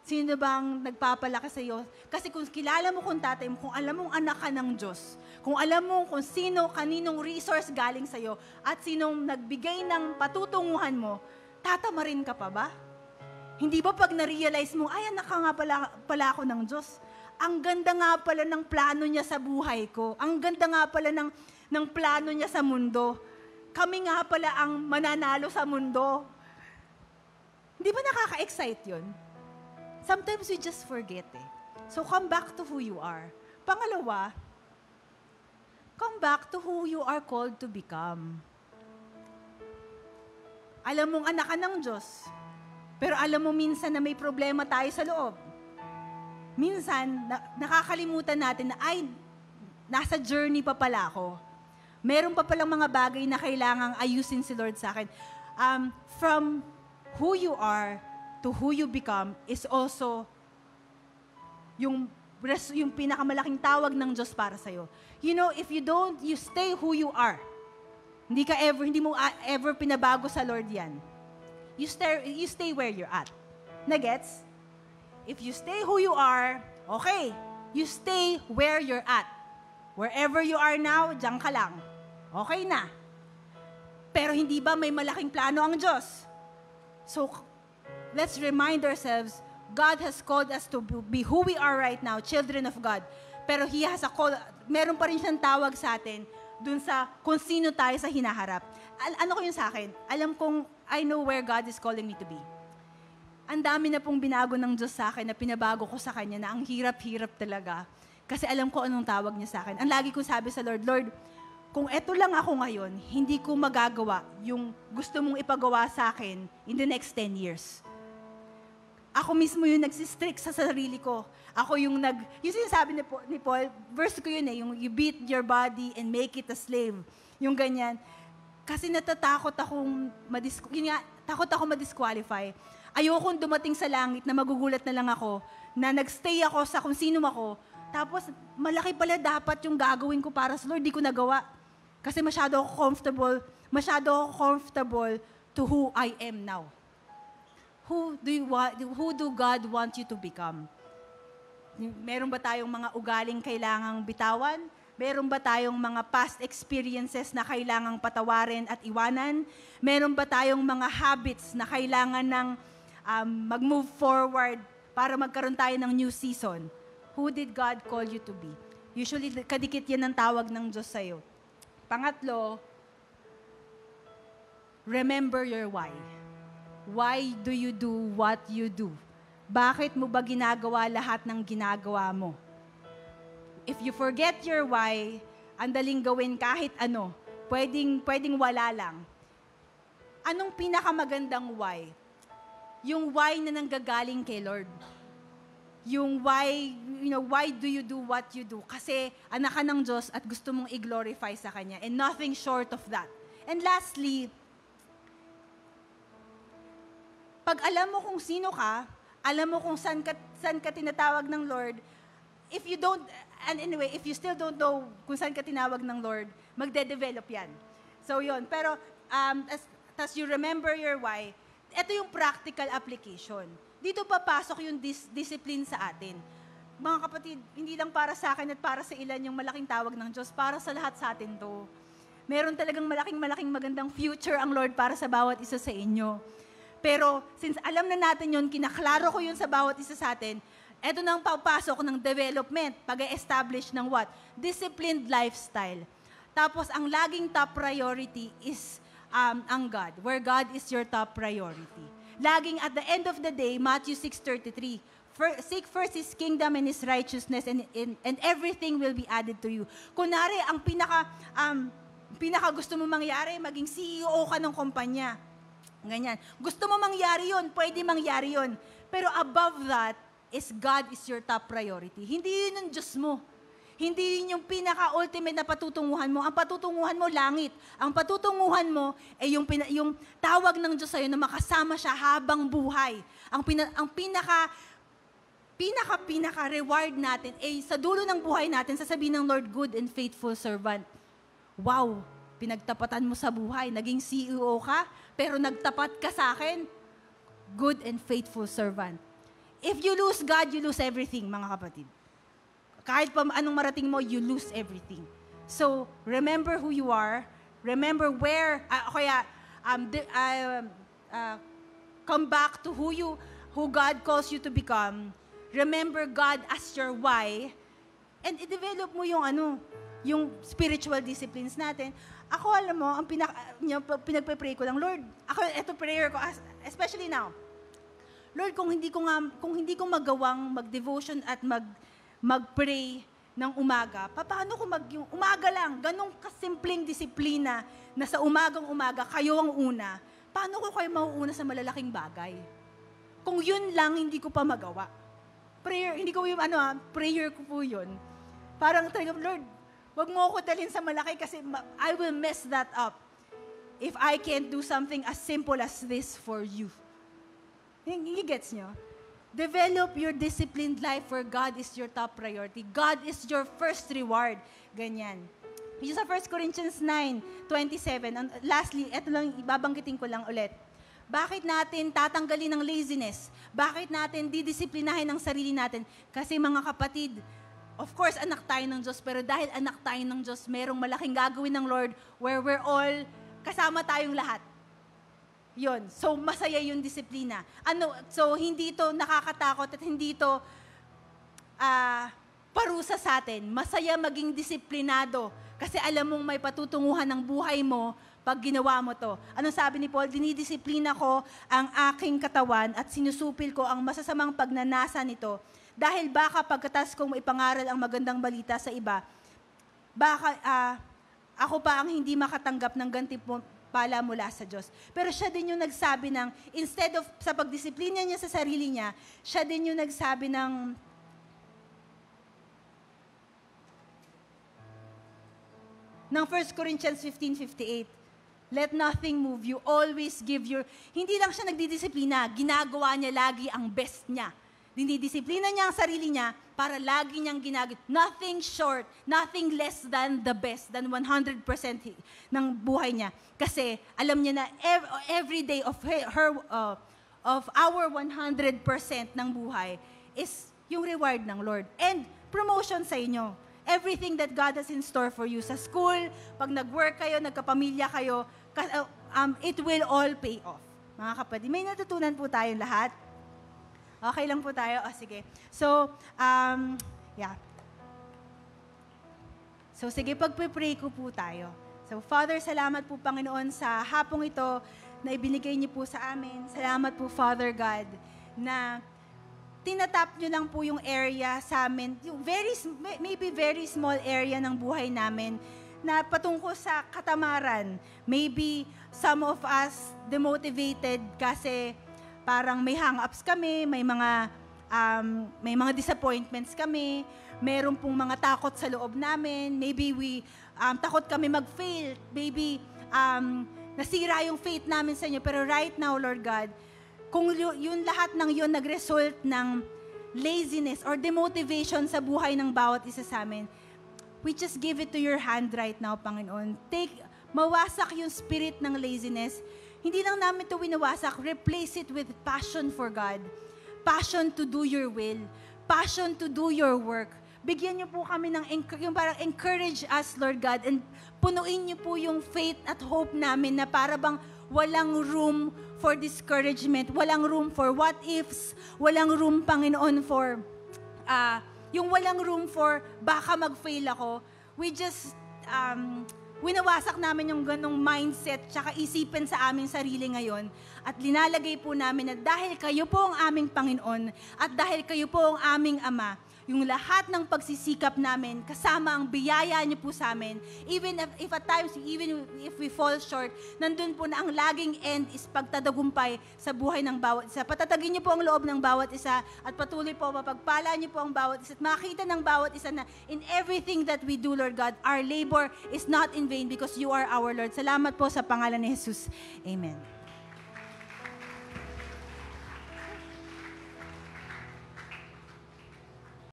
Sino bang nagpapalaki sa iyo? Kasi kung kilala mo kung tatay mo, kung alam mong anak ka ng Diyos, kung alam mo kung kaninong resource galing sa iyo, at sinong nagbigay ng patutunguhan mo, tatamarin ka pa ba? Hindi ba pag na-realize mo, ay, anak ka nga pala ako ng Diyos. Ang ganda nga pala ng plano niya sa buhay ko. Ang ganda nga pala ng plano niya sa mundo. Kami nga pala ang mananalo sa mundo. Hindi ba nakaka-excite yun? Sometimes we just forget eh. So come back to who you are. Pangalawa, come back to who you are called to become. Alam mong anak ka ng Diyos, pero alam mo minsan na may problema tayo sa loob. Minsan, nakakalimutan natin na, nasa journey pa pala ako. Meron pa palang mga bagay na kailangang ayusin si Lord sa akin. From who you are to who you become is also yung pinakamalaking tawag ng Diyos para sa'yo. You know, if you stay who you are. Hindi mo ever pinabago sa Lord yan. You stay where you're at. Nagets? If you stay who you are, okay, you stay where you're at. Wherever you are now, diyan ka lang. Okay na. Pero hindi ba may malaking plano ang Diyos? So, let's remind ourselves, God has called us to be who we are right now, children of God. Pero He has a call, meron pa rin siyang tawag sa atin dun sa kung sino tayo sa hinaharap. Ano ko yun sa akin? Alam kong I know where God is calling me to be. Ang dami na pong binago ng Diyos sa akin na pinabago ko sa Kanya na ang hirap-hirap talaga. Kasi alam ko anong tawag niya sa akin. Ang lagi ko sabi sa Lord, Lord, kung eto lang ako ngayon, hindi ko magagawa yung gusto mong ipagawa sa akin in the next 10 years. Ako mismo yung nagsistrict sa sarili ko. Ako yung yung sinasabi ni Paul, verse ko yun yung you beat your body and make it a slave. Yung ganyan. Kasi natatakot akong takot ako ma-disqualify. Ayokong dumating sa langit na magugulat na lang ako, na nagstay ako sa kung sino ako, tapos malaki pala dapat yung gagawin ko para sa Lord, di ko nagawa. Kasi masyado ako comfortable to who I am now. Who do God want you to become? Meron ba tayong mga ugaling kailangang bitawan? Meron ba tayong mga past experiences na kailangang patawarin at iwanan? Meron ba tayong mga habits na kailangan ng mag-move forward para magkaroon tayo ng new season? Who did God call you to be? Usually, kadikit yan ang tawag ng Diyos sa'yo. Pangatlo, remember your why. Why do you do what you do? Bakit mo ba ginagawa lahat ng ginagawa mo? If you forget your why, andaling gawin kahit ano. Pwedeng wala lang. Anong pinakamagandang why? Yung why na nanggagaling kay Lord. Yung why, why do you do what you do? Kasi anak ka ng Diyos at gusto mong i-glorify sa Kanya. And nothing short of that. And lastly, pag alam mo kung sino ka, alam mo kung saan ka tinatawag ng Lord, if you still don't know kung saan ka tinawag ng Lord, magde-develop yan. So yun. Pero, as you remember your why, ito yung practical application. Dito papasok yung discipline sa atin. Mga kapatid, hindi lang para sa akin at para sa ilan yung malaking tawag ng Diyos, para sa lahat sa atin to. Meron talagang malaking magandang future ang Lord para sa bawat isa sa inyo. Pero, since alam na natin yun, kinaklaro ko yun sa bawat isa sa atin, eto na ang papasok ng development, pag-establish ng what? Disciplined lifestyle. Tapos, ang laging top priority is ang God, where God is your top priority. Laging at the end of the day, Matthew 6:33, seek first His kingdom and His righteousness and everything will be added to you. Kunwari, ang pinaka gusto mo mangyari, maging CEO ka ng kumpanya. Ganyan. Gusto mo mangyari yun, pwede mangyari yun. Pero above that, God is your top priority. Hindi yun ang Diyos mo. Hindi yun yung pinaka-ultimate na patutunguhan mo. Ang patutunguhan mo, langit. Ang patutunguhan mo, ay yung tawag ng Diyos sa'yo na makasama siya habang buhay. Ang pinaka-reward natin, sa dulo ng buhay natin, sasabihin ng Lord, good and faithful servant. Wow! Pinagtapatan mo sa buhay. Naging CEO ka, pero nagtapat ka sa akin. Good and faithful servant. If you lose God, you lose everything, mga kapatid. Kahit pa anong marating mo, you lose everything. So, remember who you are. Remember where, come back to who God calls you to become. Remember God as your why. And i-develop mo yung spiritual disciplines natin. Ako, alam mo, pinagpe-pray ko lang, Lord, ito prayer ko, especially now. Lord, kung hindi ko magawang mag-devotion at mag-pray ng umaga, paano ko yung umaga lang, ganong kasimpleng disiplina na sa umaga kayo ang una, paano ko kayo mauuna sa malalaking bagay? Kung yun lang, hindi ko pa magawa. Prayer, hindi ko yung prayer ko po yun. Parang talagang, Lord, wag mo ako dalhin sa malaki kasi I will mess that up if I can't do something as simple as this for you. Gets nyo? Develop your disciplined life where God is your top priority. God is your first reward. Ganyan. Yung sa 1 Corinthians 9:27, lastly, eto lang, ibabanggitin ko lang ulit. Bakit natin tatanggalin ng laziness? Bakit natin didisiplinahin ang sarili natin? Kasi mga kapatid, of course, anak tayo ng Diyos, pero dahil anak tayo ng Diyos, merong malaking gagawin ng Lord where we're all, kasama tayong lahat. Yun. So, masaya yung disiplina. So, hindi ito nakakatakot at hindi ito parusa sa atin. Masaya maging disiplinado kasi alam mong may patutunguhan ng buhay mo pag ginawa mo to. Anong sabi ni Paul? Dinidisiplina ko ang aking katawan at sinusupil ko ang masasamang pagnanasa nito. Dahil baka pagkatas kong maipangaral ang magandang balita sa iba, baka ako pa ang hindi makatanggap ng gantimpala mula sa Diyos. Pero siya din yung nagsabi ng, instead of sa pagdisiplina niya sa sarili niya, siya din yung nagsabi ng 1 Corinthians 15:58. Let nothing move you. Always give your... Hindi lang siya nagdidisiplina, ginagawa niya lagi ang best niya. Dinidisiplina niya ang sarili niya para lagi niyang ginagawa. Nothing short, nothing less than the best, than 100% ng buhay niya. Kasi alam niya na every day of our 100% ng buhay is yung reward ng Lord. And promotion sa inyo. Everything that God has in store for you. Sa school, pag nag-work kayo, nagkapamilya kayo, it will all pay off. Mga kapatid, may natutunan po tayong lahat. Okay lang po tayo? Sige. So, yeah. So, sige, pagpipray ko po tayo. So, Father, salamat po, Panginoon, sa hapong ito na ibinigay niyo po sa amin. Salamat po, Father God, na tinatap nyo lang po yung area sa amin, yung maybe very small area ng buhay namin na patungkol sa katamaran. Maybe some of us demotivated kasi parang may hang-ups kami, may mga disappointments kami, meron pong mga takot sa loob namin, maybe takot kami mag-fail, maybe nasira yung faith namin sa inyo. Pero right now, Lord God, kung yun lahat ng yun nag-result ng laziness or demotivation sa buhay ng bawat isa sa amin, we just give it to your hand right now, Panginoon. Mawasak yung spirit ng laziness. Hindi lang namin ito winawasak, replace it with passion for God. Passion to do your will. Passion to do your work. Bigyan niyo po kami ng yung parang encourage us, Lord God, and punuin niyo po yung faith at hope namin na para bang walang room for discouragement, walang room for what ifs, walang room, Panginoon, for, yung walang room for baka mag-fail ako. We just, winawasak namin yung ganong mindset tsaka isipin sa aming sarili ngayon at linalagay po namin na dahil kayo po ang aming Panginoon at dahil kayo po ang aming Ama, yung lahat ng pagsisikap namin, kasama ang biyaya niyo po sa amin, even if at times, even if we fall short, nandun po na ang laging end is pagtatagumpay sa buhay ng bawat isa. Patatagin niyo po ang loob ng bawat isa at patuloy po mapagpala niyo po ang bawat isa at makita ng bawat isa na in everything that we do, Lord God, our labor is not in vain because you are our Lord. Salamat po sa pangalan ni Jesus. Amen.